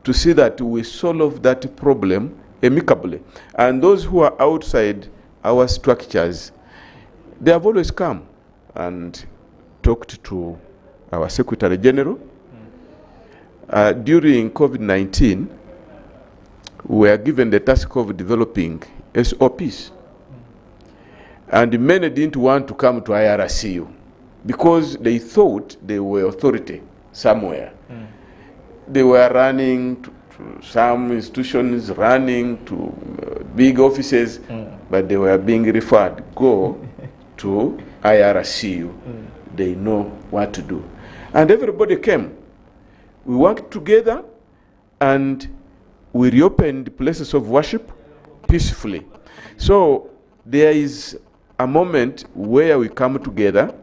to see that we solve that problem amicably. And those who are outside our structures, they have always come and talked to our Secretary General. During COVID-19, we were given the task of developing SOPs. And many didn't want to come to IRCU because they thought they were authority somewhere. They were running to some institutions, running to big offices, but they were being referred, go to IRCU. They know what to do. And everybody came. We worked together and we reopened places of worship peacefully. So there is a moment where we come together,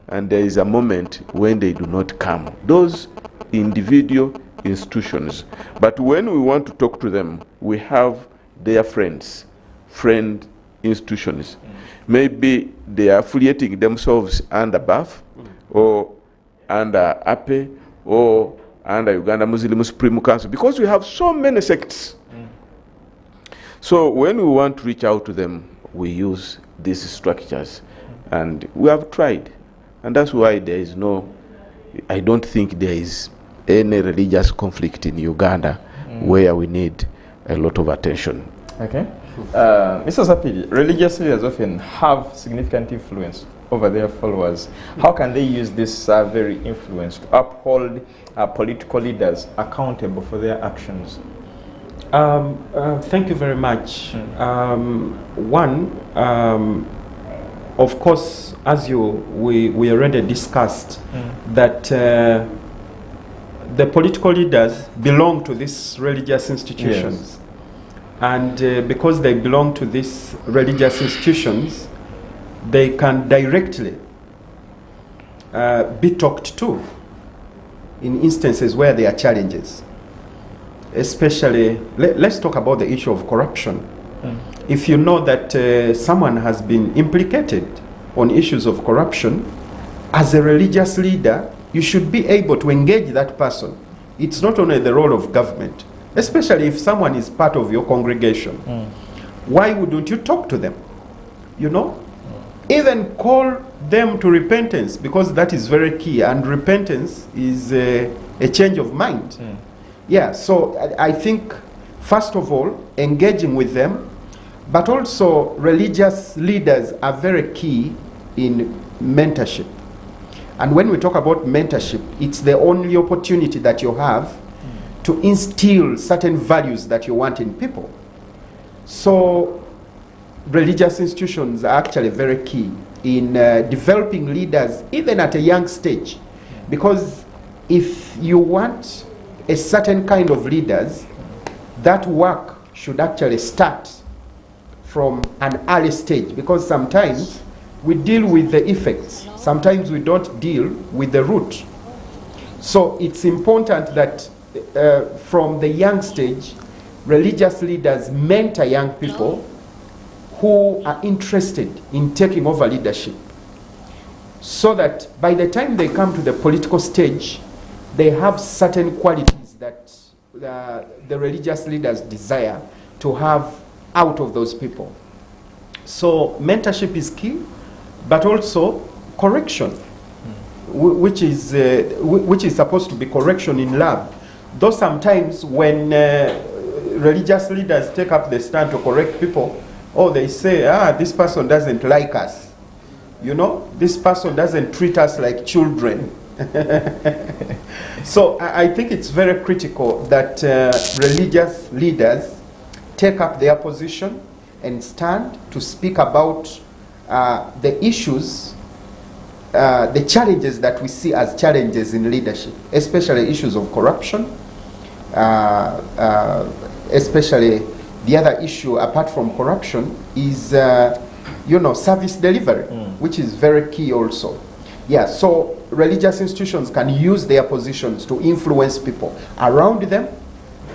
and there is a moment when they do not come. Those individual institutions. But when we want to talk to them, we have their friend institutions. Maybe they are affiliating themselves under BAF, or under APE, or under Uganda Muslim Supreme Council, because we have so many sects. So when we want to reach out to them, we use these structures. And we have tried. And that's why there is I don't think there is any religious conflict in Uganda where we need a lot of attention. Okay. Mr. Sapidi, religious leaders often have significant influence over their followers. How can they use this very influence to uphold political leaders accountable for their actions? Thank you very much. Of course, as we already discussed, that the political leaders belong to these religious institutions. Yes. And because they belong to these religious institutions, they can directly be talked to in instances where there are challenges. Especially, let's talk about the issue of corruption. If you know that someone has been implicated on issues of corruption, as a religious leader, you should be able to engage that person. It's not only the role of government, especially if someone is part of your congregation. Why wouldn't you talk to them? You know? Even call them to repentance, because that is very key, and repentance is a change of mind. Yeah, so I think, first of all, engaging with them, but also religious leaders are very key in mentorship. And when we talk about mentorship, it's the only opportunity that you have to instill certain values that you want in people. So religious institutions are actually very key in developing leaders, even at a young stage. Because if you want a certain kind of leaders, that work should actually start from an early stage, because sometimes we deal with the effects, sometimes we don't deal with the root. So it's important that from the young stage, religious leaders mentor young people who are interested in taking over leadership, so that by the time they come to the political stage, they have certain qualities that the religious leaders desire to have out of those people. So mentorship is key, but also correction, which is supposed to be correction in love. Though sometimes when religious leaders take up the stand to correct people, they say, this person doesn't like us. You know, this person doesn't treat us like children. So I think it's very critical that religious leaders take up their position and stand to speak about the issues, the challenges that we see as challenges in leadership, especially issues of corruption, especially the other issue apart from corruption is service delivery, which is very key also. Yeah, so religious institutions can use their positions to influence people around them,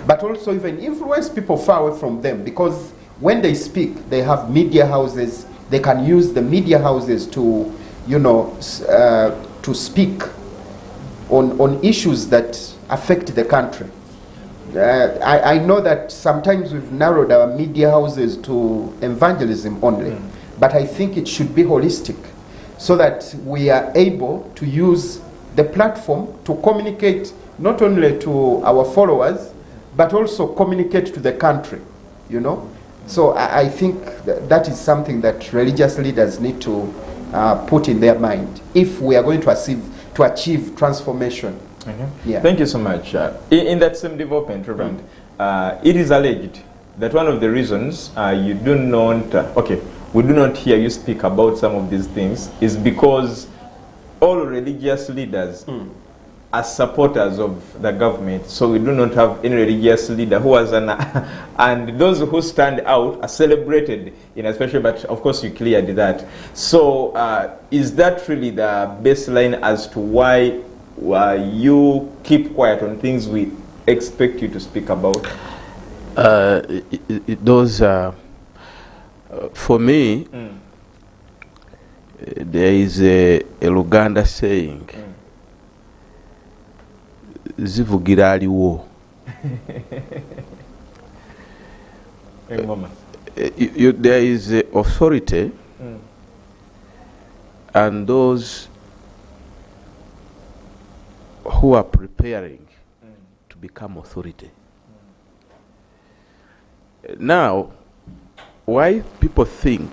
but also even influence people far away from them, because when they speak, they have media houses. They can use the media houses to, to speak on issues that affect the country. I know that sometimes we've narrowed our media houses to evangelism only, but I think it should be holistic, so that we are able to use the platform to communicate not only to our followers, but also communicate to the country, So I think that is something that religious leaders need to put in their mind if we are going to achieve transformation. Yeah. Thank you so much. In that same development, Reverend, it is alleged that one of the reasons you do not, we do not hear you speak about some of these things is because all religious leaders as supporters of the government, so we do not have any religious leader who was an and those who stand out are celebrated in a special, but of course you cleared that. So is that really the baseline as to why you keep quiet on things we expect you to speak about? Those for me, there is a Luganda saying, zivugira aliwo. There is authority, and those who are preparing to become authority. Now, why people think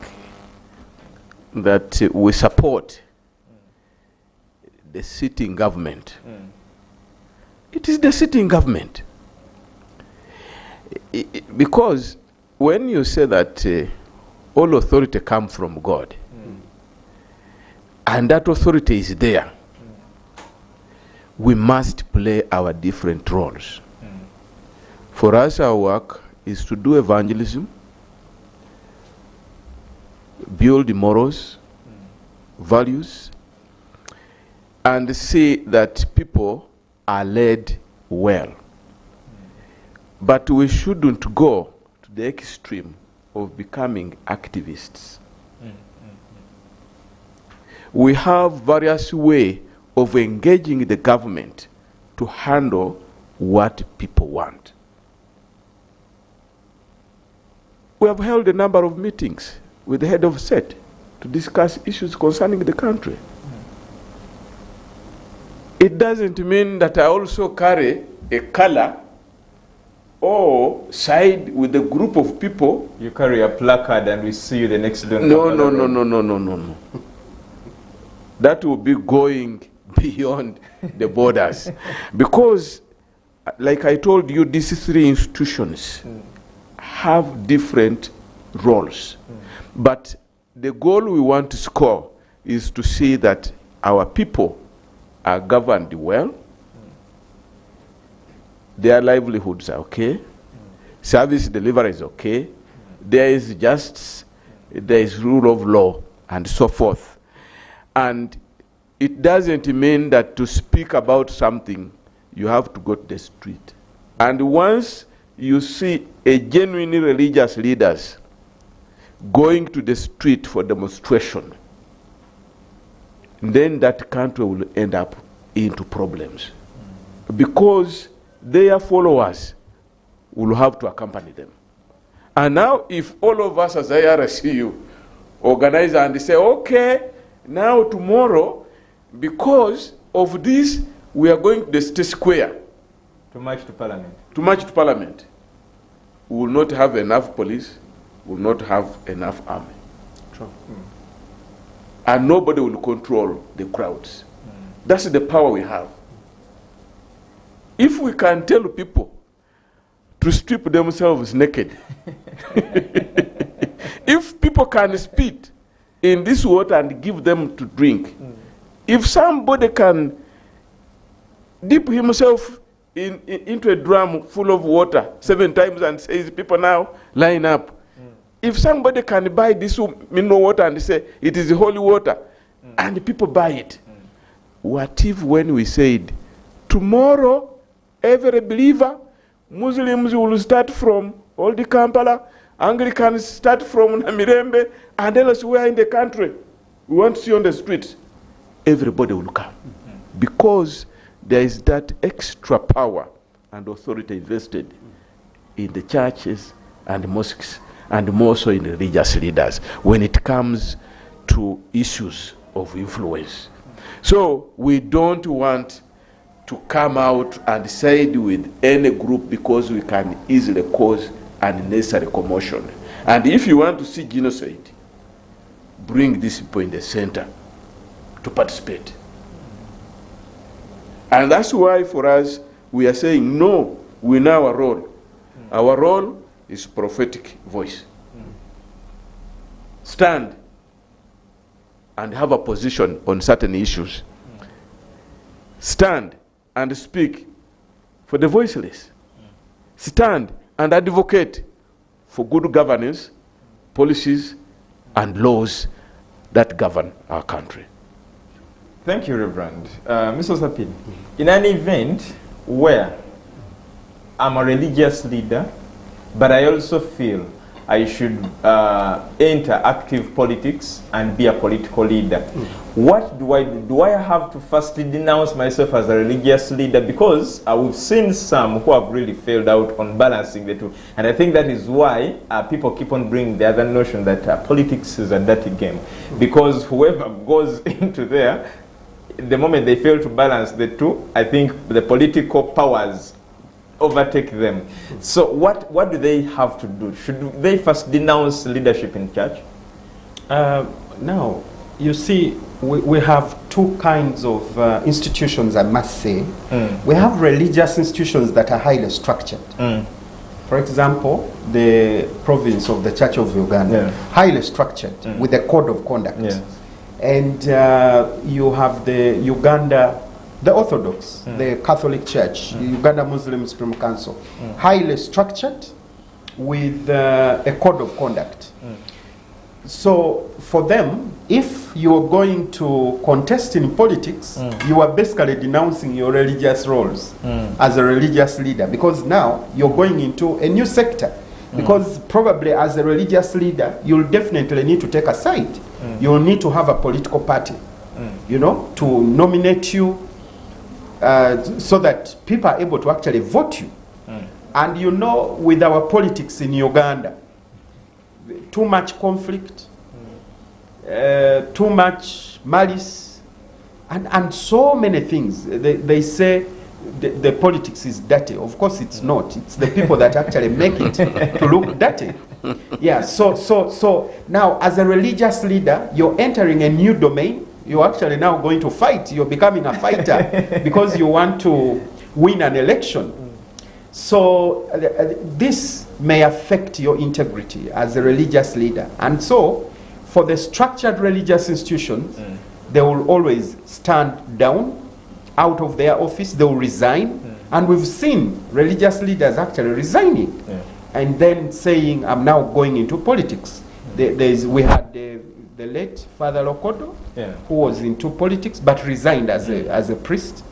that we support the sitting government? It is the sitting government. Because when you say that all authority comes from God, and that authority is there, we must play our different roles. For us, our work is to do evangelism, build morals, values, and see that people are led well. But we shouldn't go to the extreme of becoming activists. We have various ways of engaging the government to handle what people want. We have held a number of meetings with the head of state to discuss issues concerning the country. It doesn't mean that I also carry a color or side with a group of people. You carry a placard and we see you the next day. No. That will be going beyond the borders. Because, like I told you, these three institutions have different roles. But the goal we want to score is to see that our people are governed well, their livelihoods are okay, service delivery is okay, there is justice, there is rule of law, and so forth. And it doesn't mean that to speak about something, you have to go to the street. And once you see a genuinely religious leaders going to the street for demonstration, then that country will end up into problems. Because their followers will have to accompany them. And now if all of us as IRCU organize and say, okay, now tomorrow, because of this, we are going to the state square. To march to parliament. To march to parliament. We will not have enough police, we will not have enough army. True. And nobody will control the crowds. That's the power we have. If we can tell people to strip themselves naked, if people can spit in this water and give them to drink, if somebody can dip himself into a drum full of water 7 times and says, people now line up. If somebody can buy this mineral water and say, it is holy water, and people buy it, what if when we said, tomorrow, every believer, Muslims will start from Old Kampala, Anglicans start from Namirembe, and elsewhere in the country, we want to see on the streets, everybody will come. Because there is that extra power and authority invested in the churches and mosques, and more so in religious leaders when it comes to issues of influence. So we don't want to come out and side with any group because we can easily cause unnecessary commotion. And if you want to see genocide, bring these people in the center to participate. And that's why for us, we are saying, no, we know our role. Our role is prophetic voice. Stand and have a position on certain issues. Stand and speak for the voiceless. Stand and advocate for good governance, policies, and laws that govern our country. Thank you, Reverend. Mr. Sapin, in an event where I'm a religious leader, but I also feel I should enter active politics and be a political leader. What do I do? Do I have to firstly denounce myself as a religious leader? Because we've seen some who have really failed out on balancing the two. And I think that is why people keep on bringing the other notion that politics is a dirty game. Because whoever goes into there, the moment they fail to balance the two, I think the political powers overtake them. So what do they have to do? Should they first denounce leadership in church? Now, you see, we have two kinds of institutions, I must say. We have religious institutions that are highly structured. For example, the province of the Church of Uganda, highly structured with a code of conduct. And you have the Uganda, the Orthodox, the Catholic Church, the Uganda Muslim Supreme Council, highly structured with a code of conduct. So for them, if you're going to contest in politics, you are basically denouncing your religious roles as a religious leader, because now you're going into a new sector. Because probably as a religious leader, you'll definitely need to take a side. You'll need to have a political party, you know, to nominate you so that people are able to actually vote you. And you know, with our politics in Uganda, too much conflict, too much malice, and so many things. They say the politics is dirty. Of course it's not. It's the people that actually make it to look dirty. Yeah, so now as a religious leader, you're entering a new domain. You're actually now going to fight. You're becoming a fighter because you want to win an election. So this may affect your integrity as a religious leader. And so for the structured religious institutions, they will always stand down out of their office. They will resign. And we've seen religious leaders actually resigning and then saying, I'm now going into politics. We had the late Father Lokodo, who was into politics but resigned as a priest,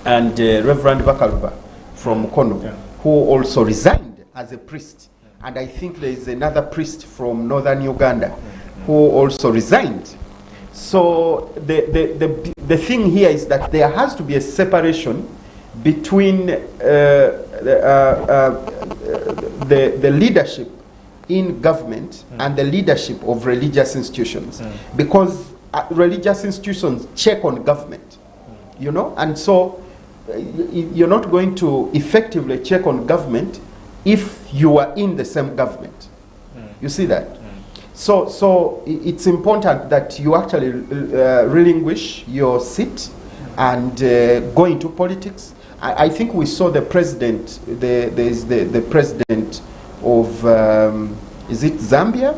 and Reverend Bakaluba from Kono, who also resigned as a priest. And I think there is another priest from northern Uganda who also resigned. So the thing here is that there has to be a separation between the leadership in government and the leadership of religious institutions, because religious institutions check on government, you know, and so you're not going to effectively check on government if you are in the same government. You see that? So it's important that you actually relinquish your seat and go into politics. I think we saw the president, there's the president of, is it Zambia,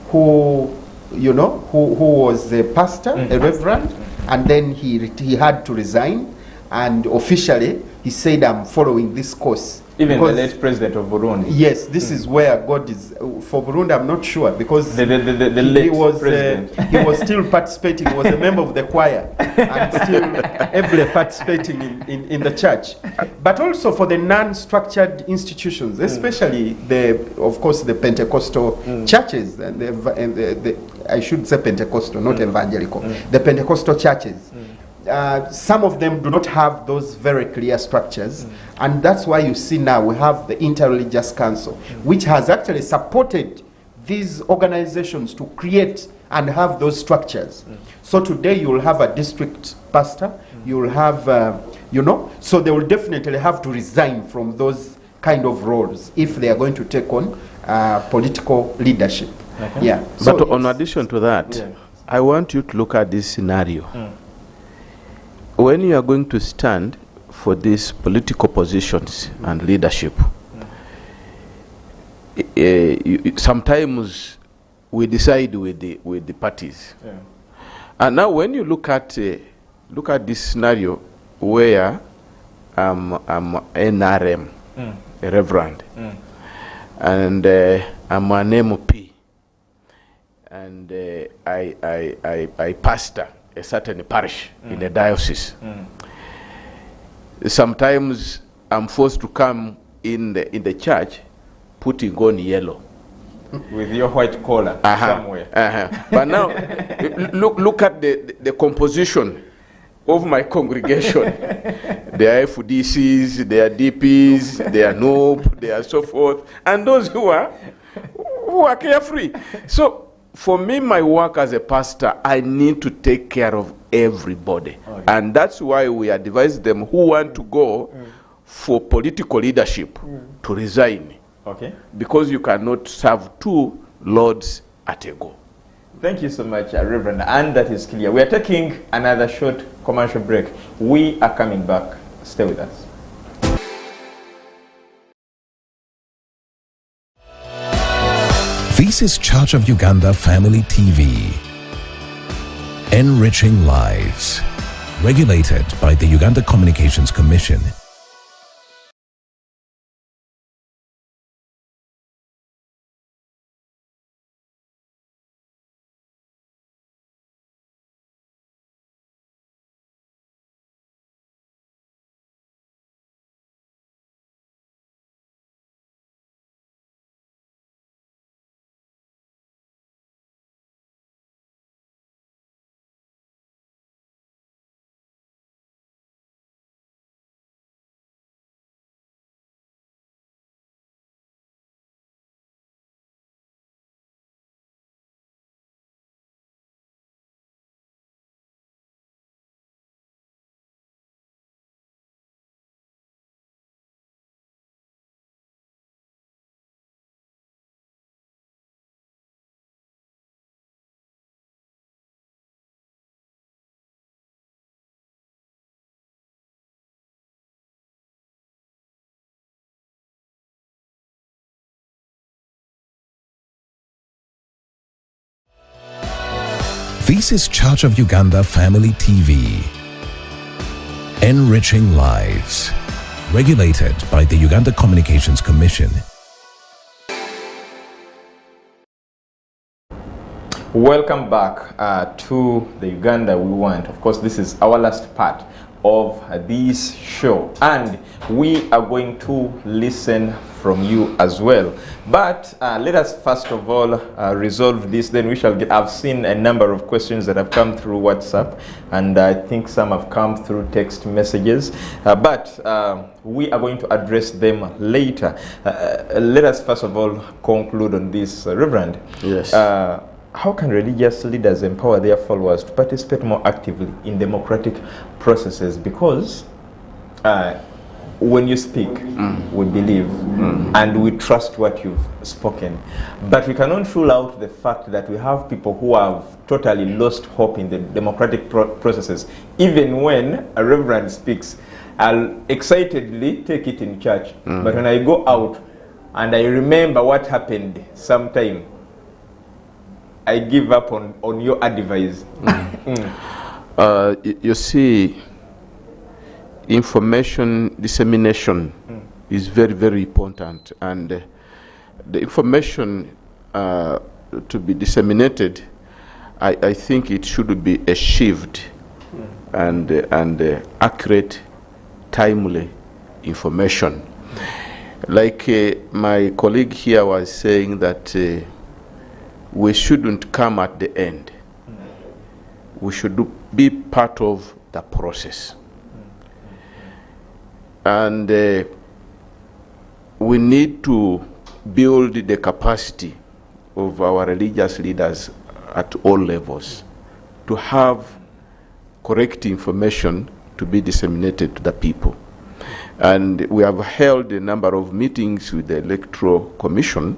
who, you know, who was a pastor, a reverend, and then he had to resign, and officially he said, I'm following this course. Even the late president of Burundi. Yes, this is where God is. For Burundi, I'm not sure, because the late president. He was still participating. He was a member of the choir and still heavily participating in the church. But also for the non-structured institutions, especially of course, the Pentecostal churches, and I should say Pentecostal, not evangelical. The Pentecostal churches. Some of them do not have those very clear structures, and that's why you see now we have the Interreligious Council, which has actually supported these organizations to create and have those structures. So today you will have a district pastor, you will have, you know, so they will definitely have to resign from those kind of roles if they are going to take on political leadership. Yeah. But so in addition to that, I want you to look at this scenario. When you are going to stand for these political positions and leadership, sometimes we decide with the parties. And now when you look at this scenario where I'm NRM, a reverend, and I'm an MP, and I pastor a certain parish in a diocese. Sometimes I'm forced to come in the church putting on yellow. With your white collar somewhere. But now, look at the composition of my congregation. There are FDCs, there are DPs, there are NOP, there are so forth, and those who are carefree. So for me, my work as a pastor, I need to take care of everybody. Okay. And that's why we advise them who want to go for political leadership to resign. Okay. Because you cannot serve two lords at a go. Thank you so much, Reverend, and that is clear. We are taking another short commercial break. We are coming back. Stay with us. This is Church of Uganda Family TV. Enriching lives. Regulated by the Uganda Communications Commission. This is Church of Uganda Family TV. Enriching lives. Regulated by the Uganda Communications Commission. Welcome back to the Uganda We Want. Of course, this is our last part of this show, and we are going to listen from you as well. But let us first of all resolve this, then we shall get. I've seen a number of questions that have come through WhatsApp, and I think some have come through text messages, but we are going to address them later. Let us first of all conclude on this, Reverend. Yes. How can religious leaders empower their followers to participate more actively in democratic processes? Because when you speak, we believe, and we trust what you've spoken. But we cannot rule out the fact that we have people who have totally lost hope in the democratic processes. Even when a reverend speaks, I'll excitedly take it in church. But when I go out and I remember what happened sometime, I give up on your advice. You see, information dissemination is very, very important, and the information to be disseminated, I think it should be achieved and accurate, timely information. Like my colleague here was saying that we shouldn't come at the end. We should be part of the process. And we need to build the capacity of our religious leaders at all levels to have correct information to be disseminated to the people. And we have held a number of meetings with the Electoral Commission,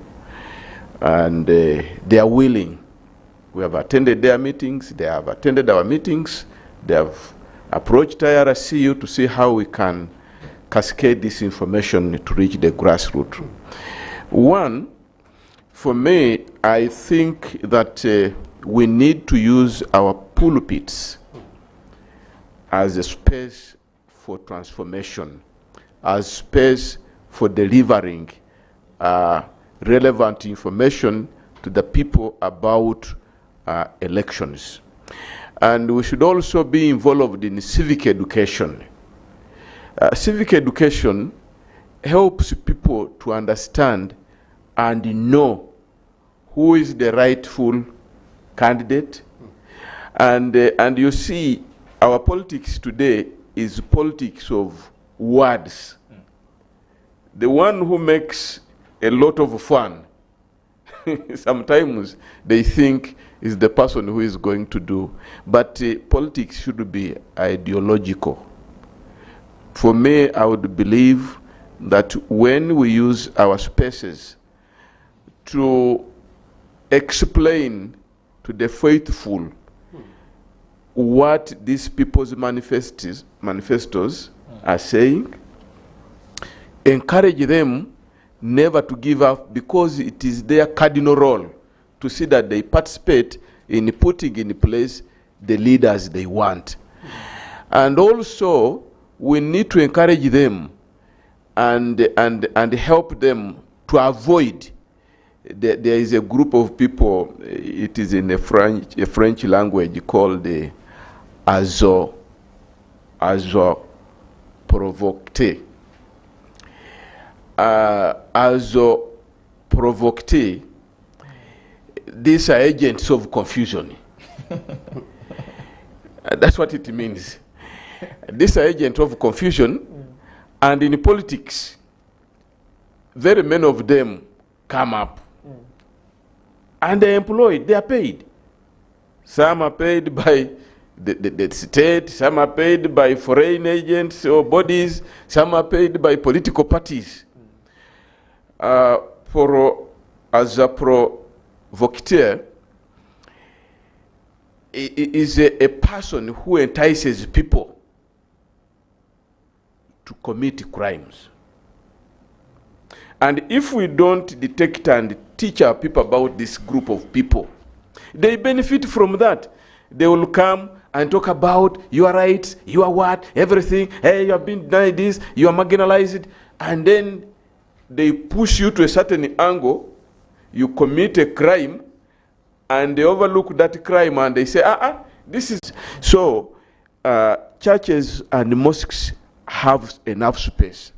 and they are willing. We have attended their meetings, they have attended our meetings, they have approached IRCU to see how we can cascade this information to reach the grassroots. One, for me, I think that we need to use our pulpits as a space for transformation as space for delivering relevant information to the people about elections. And we should also be involved in civic education. Civic education helps people to understand and know who is the rightful candidate. And you see, our politics today is politics of words. The one who makes a lot of fun, sometimes they think is the person who is going to do. But politics should be ideological. For me, I would believe that when we use our spaces to explain to the faithful what these people's manifestos are saying, encourage them never to give up, because it is their cardinal role to see that they participate in putting in place the leaders they want. And also, we need to encourage them and help them to avoid. There is a group of people, it is in a French language called the Azo-Provocte. Azo-Provocte, these are agents of confusion. That's what it means. These are agents of confusion, and in politics, very many of them come up, and they're employed, they are paid. Some are paid by the state, some are paid by foreign agents or bodies, some are paid by political parties. As a provocateur, is a person who entices people to commit crimes. And if we don't detect and teach our people about this group of people, they benefit from that. They will come and talk about your rights, your what, everything. Hey, you have been denied this, you are marginalized. And then they push you to a certain angle, you commit a crime, and they overlook that crime and they say, this is... So, churches and mosques have enough space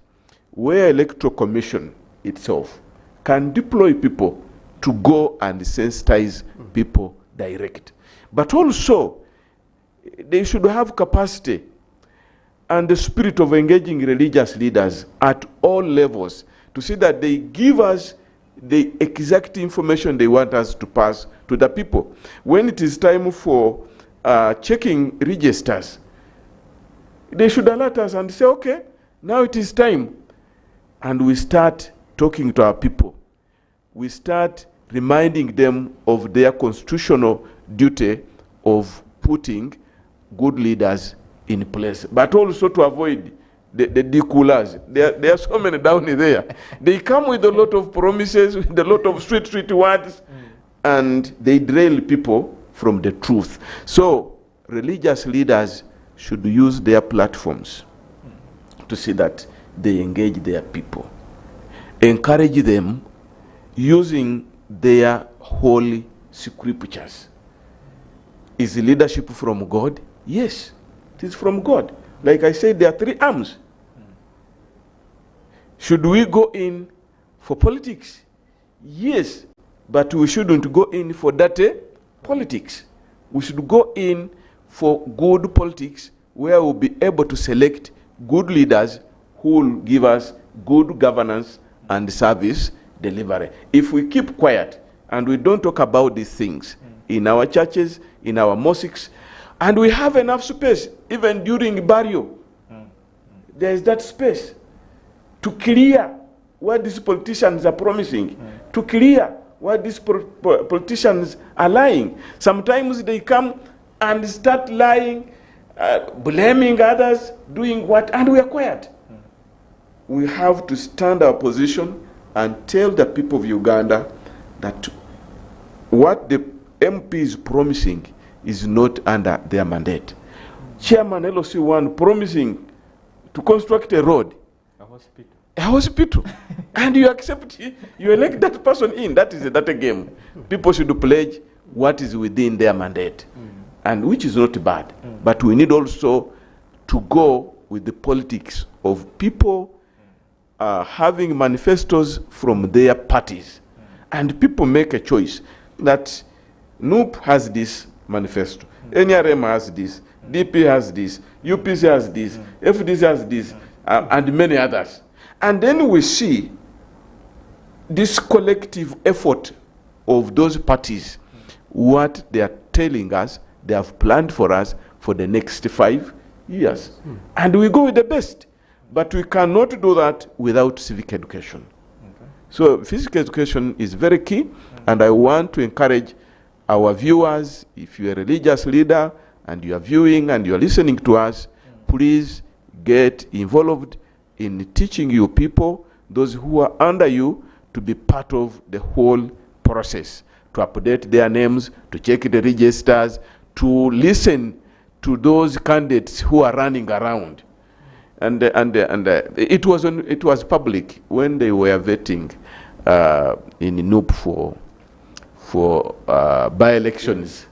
where Electoral Commission itself can deploy people to go and sensitize people direct. But also, they should have capacity and the spirit of engaging religious leaders at all levels to see that they give us the exact information they want us to pass to the people. When it is time for checking registers, they should alert us and say, okay, now it is time. And we start talking to our people. We start reminding them of their constitutional duty of putting good leaders in place, but also to avoid the decoolers. There are so many down there. They come with a lot of promises, with a lot of sweet words, and they derail people from the truth. So religious leaders should use their platforms to see that they engage their people. Encourage them using their holy scriptures. Is the leadership from God? Yes, it is from God. Like I said, there are 3 arms. Should we go in for politics? Yes, but we shouldn't go in for dirty politics. We should go in for good politics where we'll be able to select good leaders who will give us good governance and service delivery. If we keep quiet and we don't talk about these things in our churches, in our mosques, and we have enough space, even during burial, there is that space to clear what these politicians are promising, to clear what these politicians are lying. Sometimes they come and start lying, blaming others, doing what, and we are quiet. We have to stand our position and tell the people of Uganda that what the MP is promising is not under their mandate. Chairman LOC1 promising to construct a road A hospital. And you accept, you elect that person in. That is a game. People should pledge what is within their mandate, and which is not bad. But we need also to go with the politics of people having manifestos from their parties. And people make a choice that NUP has this manifesto, NRM has this, DP has this, UPC has this, FDC has this, and many others. And then we see this collective effort of those parties, what they are telling us, they have planned for us for the next 5 years. And we go with the best. But we cannot do that without civic education. So physical education is very key, and I want to encourage our viewers, if you're a religious leader and you are viewing and you are listening to us, please get involved in teaching your people, those who are under you, to be part of the whole process, to update their names, to check the registers, to listen to those candidates who are running around. And it was public when they were vetting in NUP for by-elections.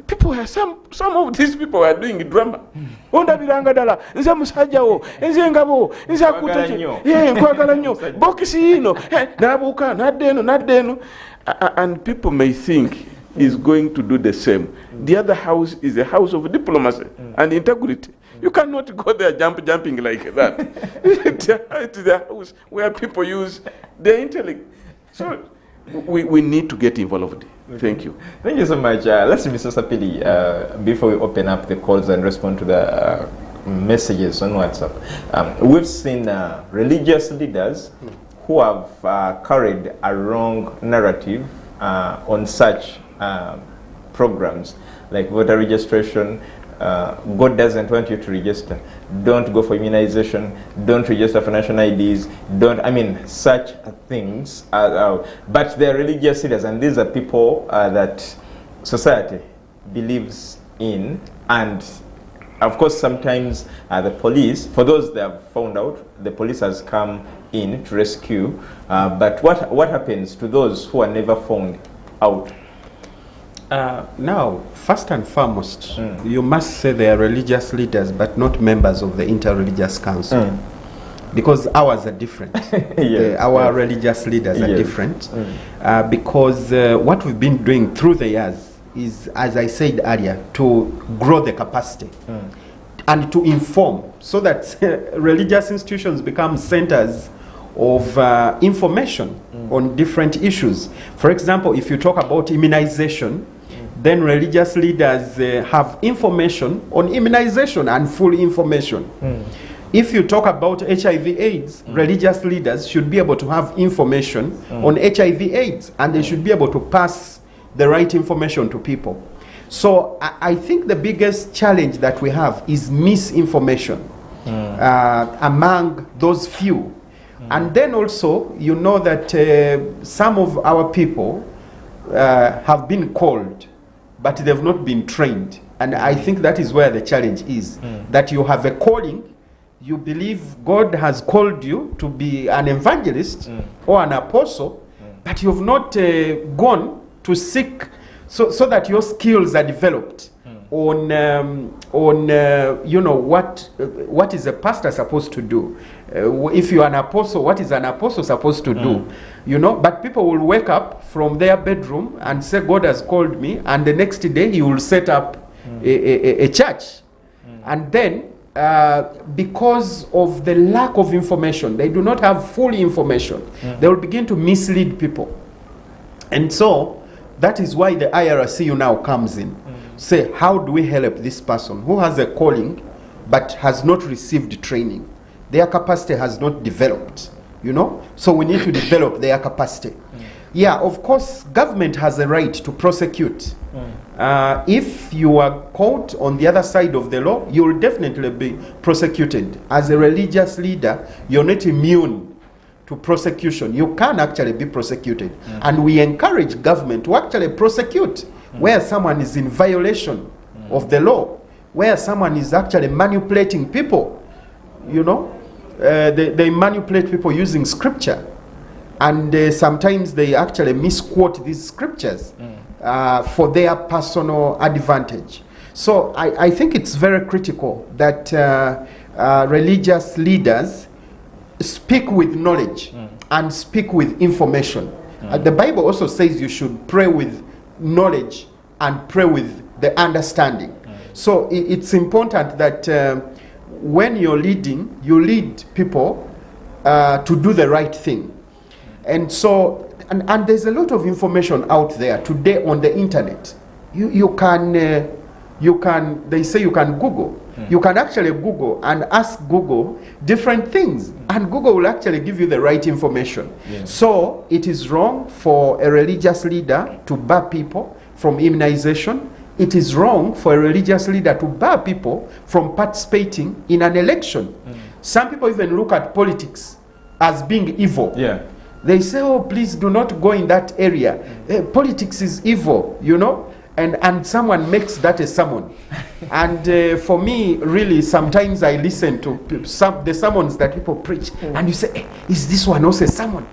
People were, some of these people were doing drama. Onda bilangadala, nze musajjawo, nze ngabo, nze akutache, nkwagala nnyo, bokisi ino, nabuka, naddeno. And people may think he's going to do the same. The other house is a house of diplomacy and integrity. You cannot go there jumping like that. It is a house where people use their intellect. So we need to get involved. Okay. Thank you. Thank you so much. Let's see, Mr. Sapili, before we open up the calls and respond to the messages on WhatsApp. We've seen religious leaders who have carried a wrong narrative on such programs like voter registration. God doesn't want you to register. Don't go for immunization. Don't register for national IDs. Such things. But they're religious leaders, and these are people that society believes in. And of course, sometimes the police, for those that have found out, the police has come in to rescue. But what happens to those who are never found out? Now, first and foremost, you must say they are religious leaders, but not members of the Inter-Religious Council. Because ours are different. Our religious leaders are different. Because what we've been doing through the years is, as I said earlier, to grow the capacity and to inform, so that religious institutions become centers of information on different issues. For example, if you talk about immunization, then religious leaders have information on immunization and full information. If you talk about HIV/AIDS, religious leaders should be able to have information on HIV/AIDS, and they should be able to pass the right information to people. So I think the biggest challenge that we have is misinformation among those few. And then also, you know that some of our people have been called, but they've not been trained. And I think that is where the challenge is, that you have a calling, you believe God has called you to be an evangelist or an apostle, but you've not gone to seek so that your skills are developed on you know, what is a pastor supposed to do. If you're an apostle, what is an apostle supposed to do? You know, but people will wake up from their bedroom and say, God has called me, and the next day he will set up a church. And then, because of the lack of information, they do not have full information, they will begin to mislead people. And so, that is why the IRCU now comes in. Say, how do we help this person who has a calling but has not received training? Their capacity has not developed, you know? So we need to develop their capacity. Yeah, of course, government has a right to prosecute. If you are caught on the other side of the law, you will definitely be prosecuted. As a religious leader, you're not immune to prosecution. You can actually be prosecuted. And we encourage government to actually prosecute where someone is in violation of the law, where someone is actually manipulating people, you know. they manipulate people using scripture, and sometimes they actually misquote these scriptures for their personal advantage. So I think it's very critical that religious leaders speak with knowledge and speak with information. The Bible also says you should pray with knowledge and pray with the understanding. So it's important that when you're leading, you lead people to do the right thing. And so, and there's a lot of information out there today on the internet. You can, they say you can Google. You can actually Google and ask Google different things, and Google will actually give you the right information. So it is wrong for a religious leader to bar people from immunization. It is wrong for a religious leader to bar people from participating in an election. Some people even look at politics as being evil. They say, oh, please do not go in that area. Politics is evil, you know? And someone makes that a sermon. And for me, really, sometimes I listen to the sermons that people preach, and you say, hey, is this one also a sermon?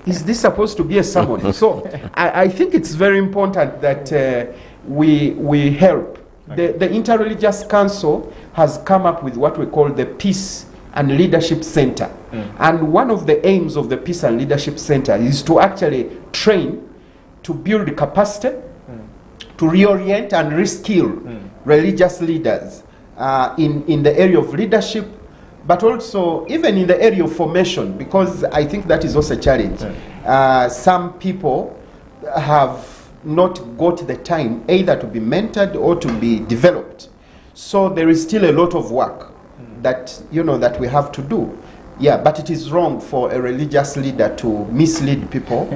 Is this supposed to be a sermon? So I think it's very important that we help. The Interreligious Council has come up with what we call the Peace and Leadership Center. And one of the aims of the Peace and Leadership Center is to actually train, to build capacity, to reorient and reskill religious leaders in the area of leadership, but also even in the area of formation, because I think that is also a challenge. Some people have not got the time either to be mentored or to be developed. So there is still a lot of work that, you know, that we have to do. Yeah, but it is wrong for a religious leader to mislead people.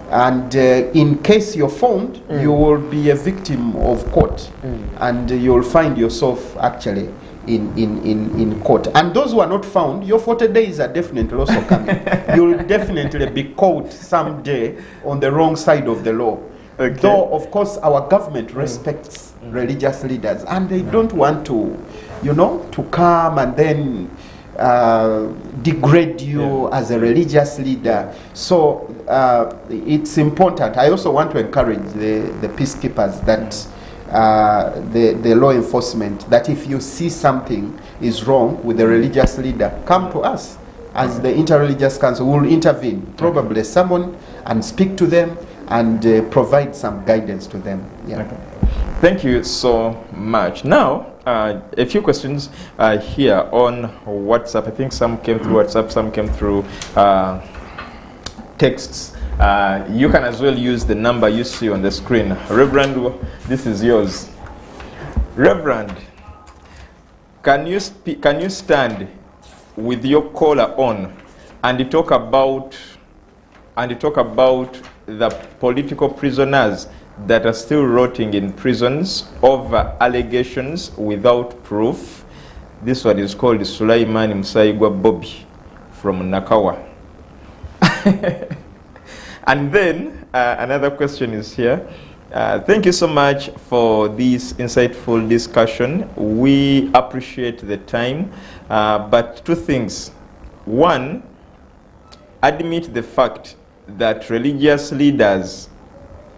And in case you're found, you will be a victim of court. And you'll find yourself actually in court. And those who are not found, your 40 days are definitely also coming. You'll definitely be caught someday on the wrong side of the law. Though, of course, our government respects religious leaders, and they don't want to, you know, to come and then degrade you as a religious leader. So it's important. I also want to encourage the peacekeepers that the law enforcement, that if you see something is wrong with the religious leader, come to us as the Interreligious Council. Will intervene, probably someone, and speak to them and provide some guidance to them. Thank you so much. Now, a few questions here on WhatsApp. I think some came through WhatsApp, some came through texts. You can as well use the number you see on the screen. Reverend, this is yours. Reverend, can you stand with your collar on and talk about the political prisoners that are still rotting in prisons over allegations without proof? This one is called Sulaiman Musaigwa Bobby from Nakawa. And then another question is here. Thank you so much for this insightful discussion. We appreciate the time, but two things. One, admit the fact that religious leaders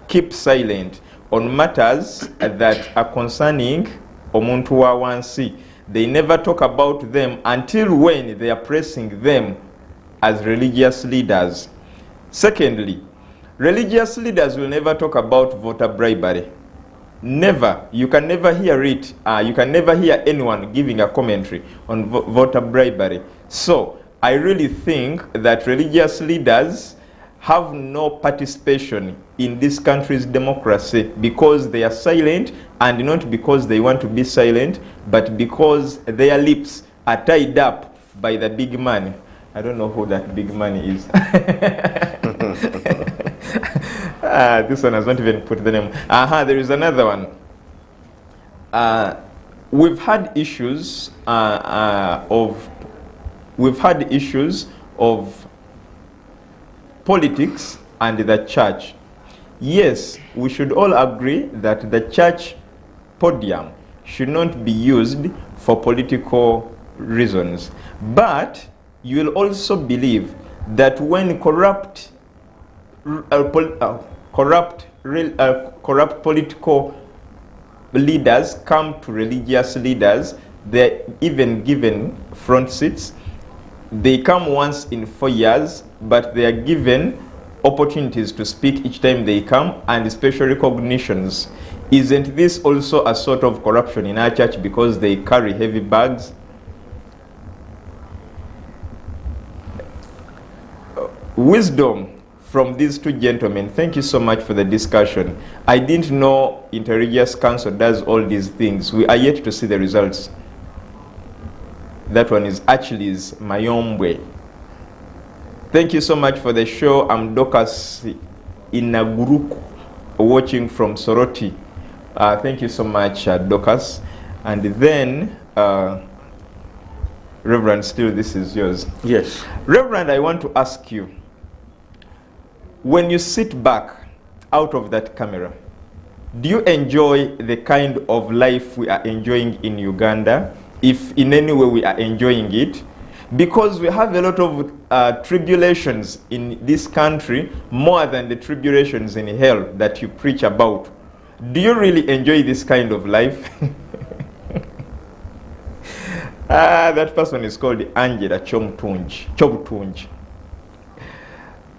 keep silent on matters that are concerning omuntu wa wansi. They never talk about them until when they are pressing them as religious leaders. Secondly, religious leaders will never talk about voter bribery. Never. You can never hear it. You can never hear anyone giving a commentary on voter bribery. So I really think that religious leaders have no participation in this country's democracy because they are silent, and not because they want to be silent, but because their lips are tied up by the big man. I don't know who that big man is. This one has not even put the name. There is another one. We've had issues of politics and the church. Yes, we should all agree that the church podium should not be used for political reasons. But you will also believe that when corrupt political leaders come to religious leaders, they're even given front seats. They come once in 4 years, but they are given opportunities to speak each time they come, and special recognitions. Isn't this also a sort of corruption in our church because they carry heavy bags? Wisdom from these two gentlemen. Thank you so much for the discussion. I didn't know Interreligious Council does all these things. We are yet to see the results. That one is Achilles Mayombwe. Thank you so much for the show. I'm Dokas Inaguruku, watching from Soroti. Thank you so much, Dokas. And then, Reverend, still this is yours. Yes. Reverend, I want to ask you, when you sit back out of that camera, do you enjoy the kind of life we are enjoying in Uganda? If in any way we are enjoying it? Because we have a lot of tribulations in this country, more than the tribulations in hell that you preach about. Do you really enjoy this kind of life? That person is called Angela Chobutunji.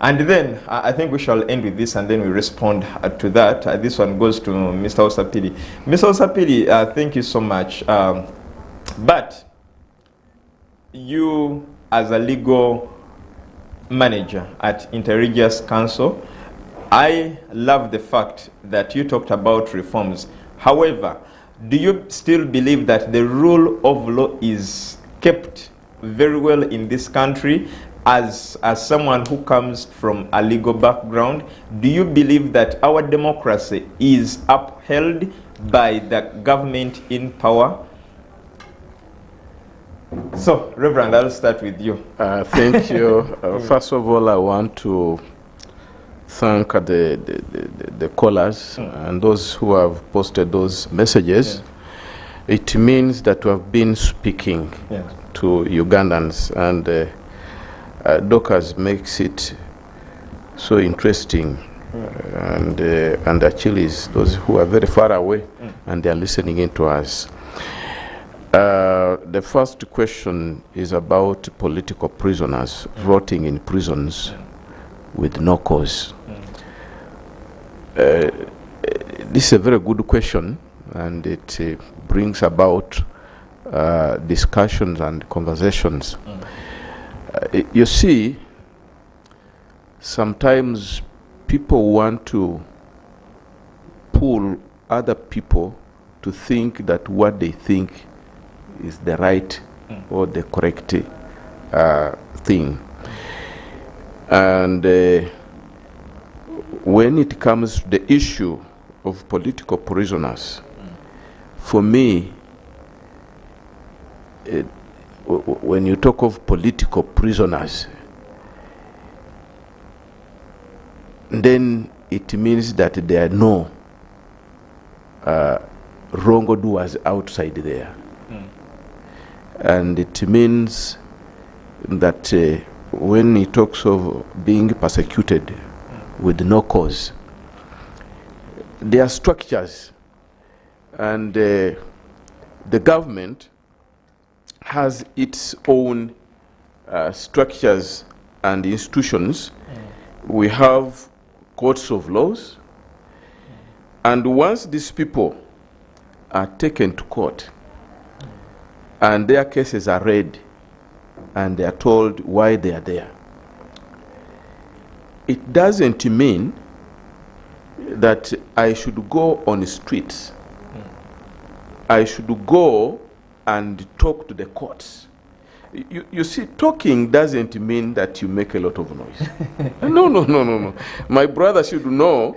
And then I think we shall end with this, and then we respond to that. This one goes to Mr. Osapili. Mr. Osapili, thank you so much. But you, as a legal manager at Interreligious Council, I love the fact that you talked about reforms. However, do you still believe that the rule of law is kept very well in this country? As someone who comes from a legal background, do you believe that our democracy is upheld by the government in power? So, Reverend, I'll start with you. Thank you. First of all, I want to thank the callers and those who have posted those messages. Yeah. It means that we have been speaking to Ugandans, and Dokas makes it so interesting. And Achilles, those who are very far away, and they are listening in to us. The first question is about political prisoners rotting in prisons with no cause. This is a very good question, and it brings about discussions and conversations. You see, sometimes people want to pull other people to think that what they think is the right or the correct thing. And when it comes to the issue of political prisoners, for me, when you talk of political prisoners, then it means that there are no wrongdoers outside there. And it means that when he talks of being persecuted with no cause, there are structures, and the government has its own structures and institutions. We have courts of laws, and once these people are taken to court and their cases are read and they are told why they are there, it doesn't mean that I should go on the streets. I should go and talk to the courts. You see, talking doesn't mean that you make a lot of noise. No. My brother should know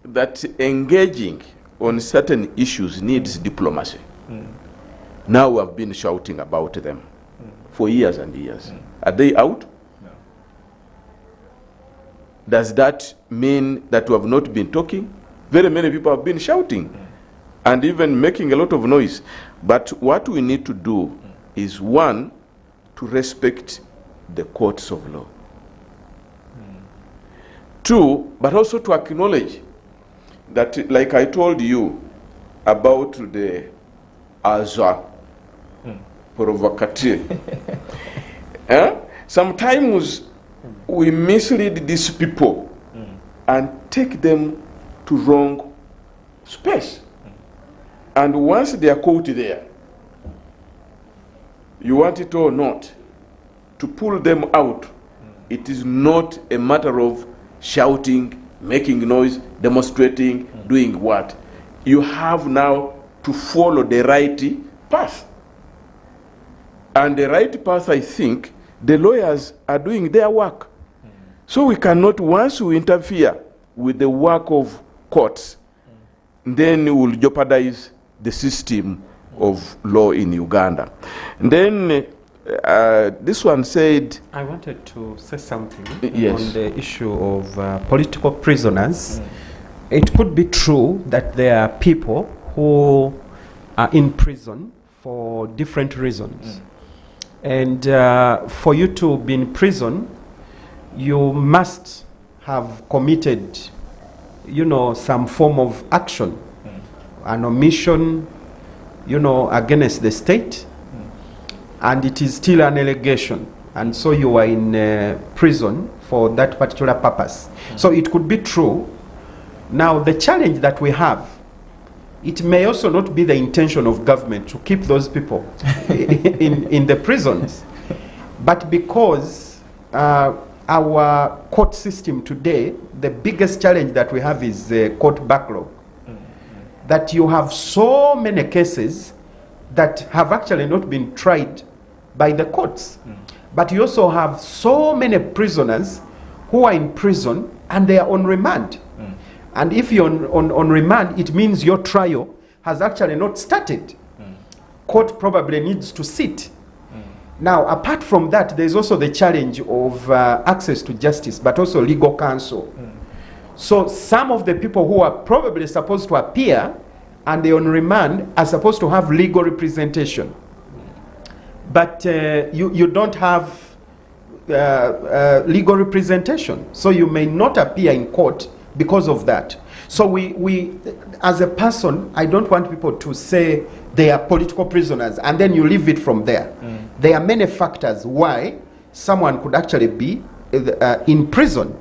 that engaging on certain issues needs diplomacy. Now we have been shouting about them for years and years. Are they out? No. Does that mean that we have not been talking? Very many people have been shouting and even making a lot of noise. But what we need to do is one, to respect the courts of law. Two, but also to acknowledge that, like I told you about the Azwa provocateur. Sometimes we mislead these people and take them to wrong space. And once they are caught there, you want it or not, to pull them out, it is not a matter of shouting, making noise, demonstrating, doing what? You have now to follow the right path. And the right path, I think, the lawyers are doing their work. So we cannot, once we interfere with the work of courts, then we will jeopardize the system of law in Uganda. And then this one said... I wanted to say something yes. on the issue of political prisoners. It could be true that there are people who are in prison for different reasons. And for you to be in prison, you must have committed, some form of action, an omission, against the state, and it is still an allegation. And so you are in prison for that particular purpose. So it could be true. Now, the challenge that we have, it may also not be the intention of government to keep those people in the prisons. But because our court system today, the biggest challenge that we have is court backlog. That you have so many cases that have actually not been tried by the courts. But you also have so many prisoners who are in prison and they are on remand. And if you're on remand, it means your trial has actually not started. Court probably needs to sit. Now, apart from that, there's also the challenge of access to justice, but also legal counsel. So some of the people who are probably supposed to appear and they're on remand are supposed to have legal representation. But you don't have legal representation. So you may not appear in court because of that. So we as a person, I don't want people to say they are political prisoners and then you leave it from there. There are many factors why someone could actually be in prison.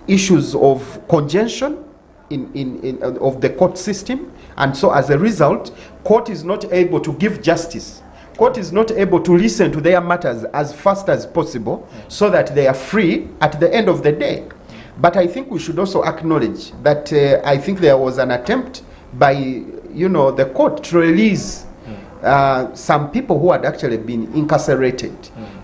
Issues of congestion of the court system, and so as a result, court is not able to give justice. Court is not able to listen to their matters as fast as possible so that they are free at the end of the day. But I think we should also acknowledge that I think there was an attempt by the court to release some people who had actually been incarcerated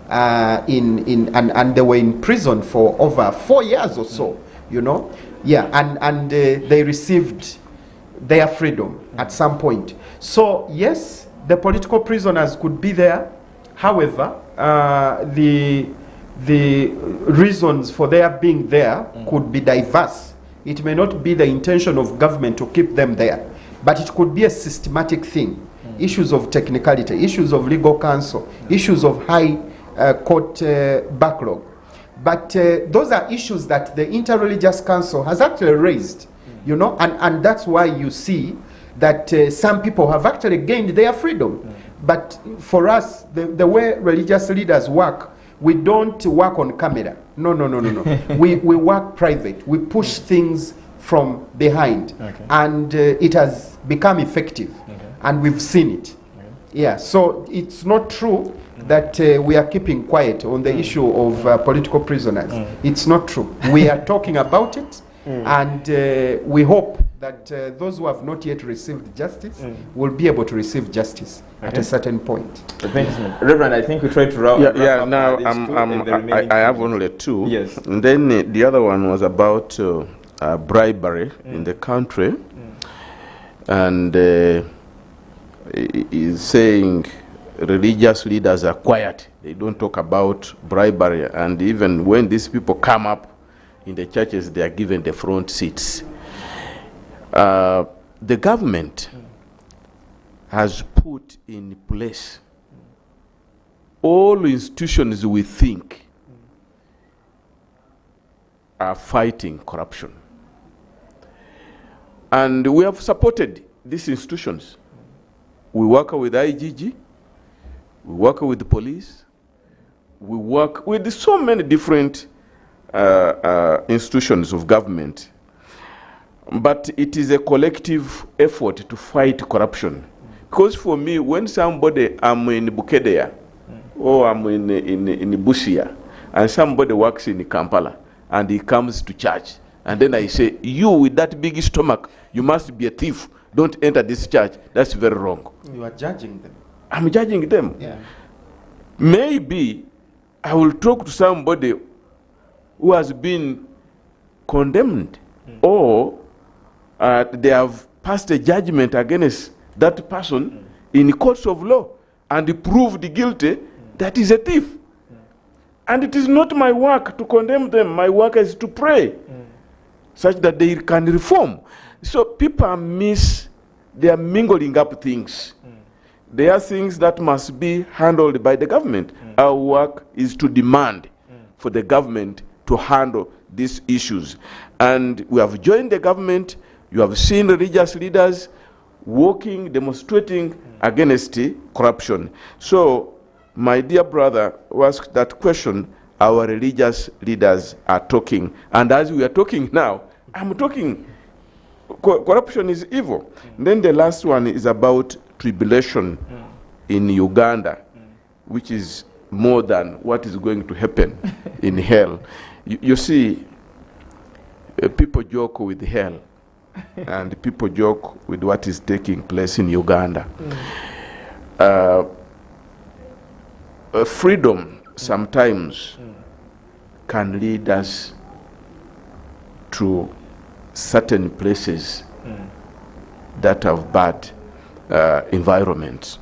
and they were in prison for over 4 years or so, and they received their freedom at some point. So yes, the political prisoners could be there. However, the reasons for their being there could be diverse. It may not be the intention of government to keep them there, but it could be a systematic thing. Issues of technicality, issues of legal counsel, issues of high court backlog. But those are issues that the Interreligious Council has actually raised, and that's why you see that some people have actually gained their freedom. But for us, the way religious leaders work, we don't work on camera. No. we work private. We push things from behind. And it has become effective. And we've seen it. Yeah, so it's not true that we are keeping quiet on the issue of political prisoners. It's not true. We are talking about it, and we hope that those who have not yet received justice will be able to receive justice at a certain point. Reverend, I think we tried to wrap up now I have only two. Yes. And then the other one was about bribery in the country. And is saying religious leaders are quiet. They don't talk about bribery. And even when these people come up in the churches, they are given the front seats. The government has put in place all institutions we think are fighting corruption. And we have supported these institutions. We work with IGG, we work with the police, we work with so many different institutions of government. But it is a collective effort to fight corruption. Because for me, when somebody, I'm in Bukedea, or I'm in Busia, and somebody works in Kampala, and he comes to church, and then I say, you with that big stomach, you must be a thief. Don't enter this church. That's very wrong. You are judging them. I'm judging them. Yeah. Maybe I will talk to somebody who has been condemned, or they have passed a judgment against that person in courts of law and proved guilty that is a thief. And it is not my work to condemn them. My work is to pray such that they can reform. So people are they are mingling up things. There are things that must be handled by the government. Our work is to demand for the government to handle these issues. And we have joined the government. You have seen religious leaders walking, demonstrating against corruption. So, my dear brother who asked that question, our religious leaders are talking. And as we are talking now, I'm talking. Corruption is evil. Then the last one is about tribulation in Uganda, which is more than what is going to happen in hell. You see, people joke with hell, and people joke with what is taking place in Uganda. Freedom sometimes can lead us to certain places that have bad environments.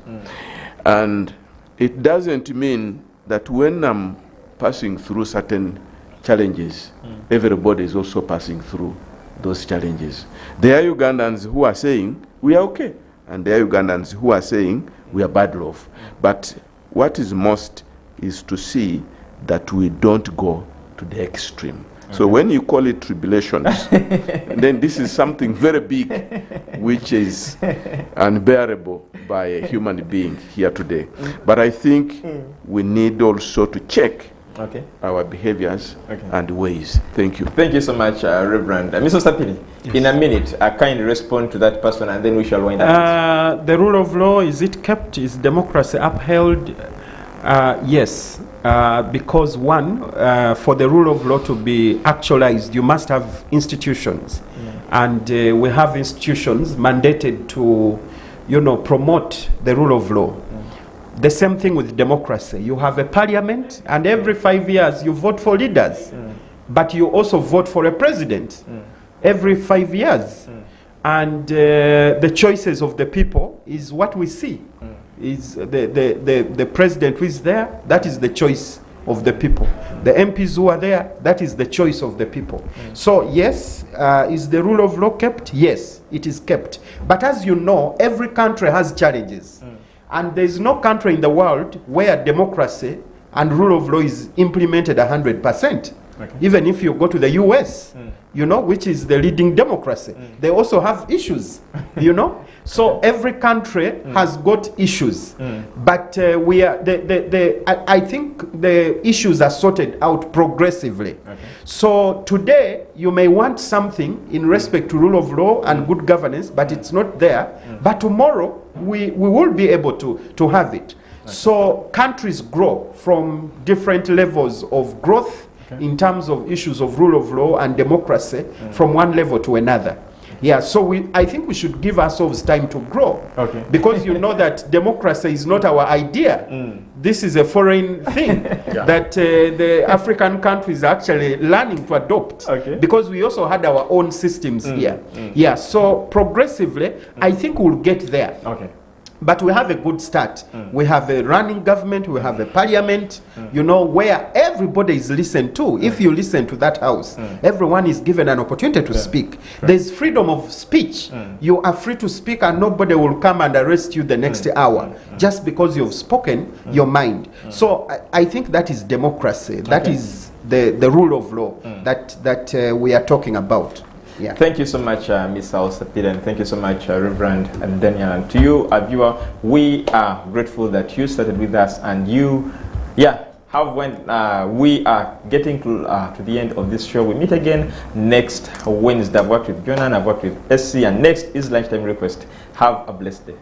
And it doesn't mean that when I'm passing through certain challenges, everybody is also passing through those challenges. There are Ugandans who are saying, we are okay. And there are Ugandans who are saying, we are bad off. But what is most is to see that we don't go to the extreme. So when you call it tribulations, then this is something very big, which is unbearable by a human being here today. But I think we need also to check our behaviors and ways. Thank you. Thank you so much, Reverend. Mr. Sapiri, in a minute, kindly respond to that person, and then we shall wind up. The rule of law, is it kept? Is democracy upheld? Yes. Because one, for the rule of law to be actualized, you must have institutions. And we have institutions mandated to, promote the rule of law. The same thing with democracy. You have a parliament, and every 5 years you vote for leaders. But you also vote for a president every 5 years. And the choices of the people is what we see. Is the president who is there, that is the choice of the people. The MPs who are there, that is the choice of the people. So yes, is the rule of law kept? Yes, it is kept. But as you know, every country has challenges. And there is no country in the world where democracy and rule of law is implemented 100%. Even if you go to the US, which is the leading democracy, they also have issues, So every country has got issues, but we are I think the issues are sorted out progressively. So today you may want something in respect to rule of law and good governance, but it's not there. But tomorrow we will be able to have it. So countries grow from different levels of growth in terms of issues of rule of law and democracy from one level to another. Yeah, so I think we should give ourselves time to grow. Because you know that democracy is not our idea. This is a foreign thing that the African countries are actually learning to adopt. Because we also had our own systems here. Yeah, so progressively, I think we'll get there. But we have a good start. We have a running government, we have a parliament, you know, where everybody is listened to. If you listen to that house, everyone is given an opportunity to speak. There's freedom of speech. You are free to speak and nobody will come and arrest you the next hour just because you've spoken your mind. So I think that is democracy. That is the rule of law that we are talking about. Yeah. Thank you so much, Ms. Alsapida, and thank you so much, Reverend Daniel. And to you, viewer, we are grateful that you started with us, and you, we are getting to the end of this show. We meet again next Wednesday. I've worked with Jonan, I've worked with SC, and next is Lunchtime Request. Have a blessed day.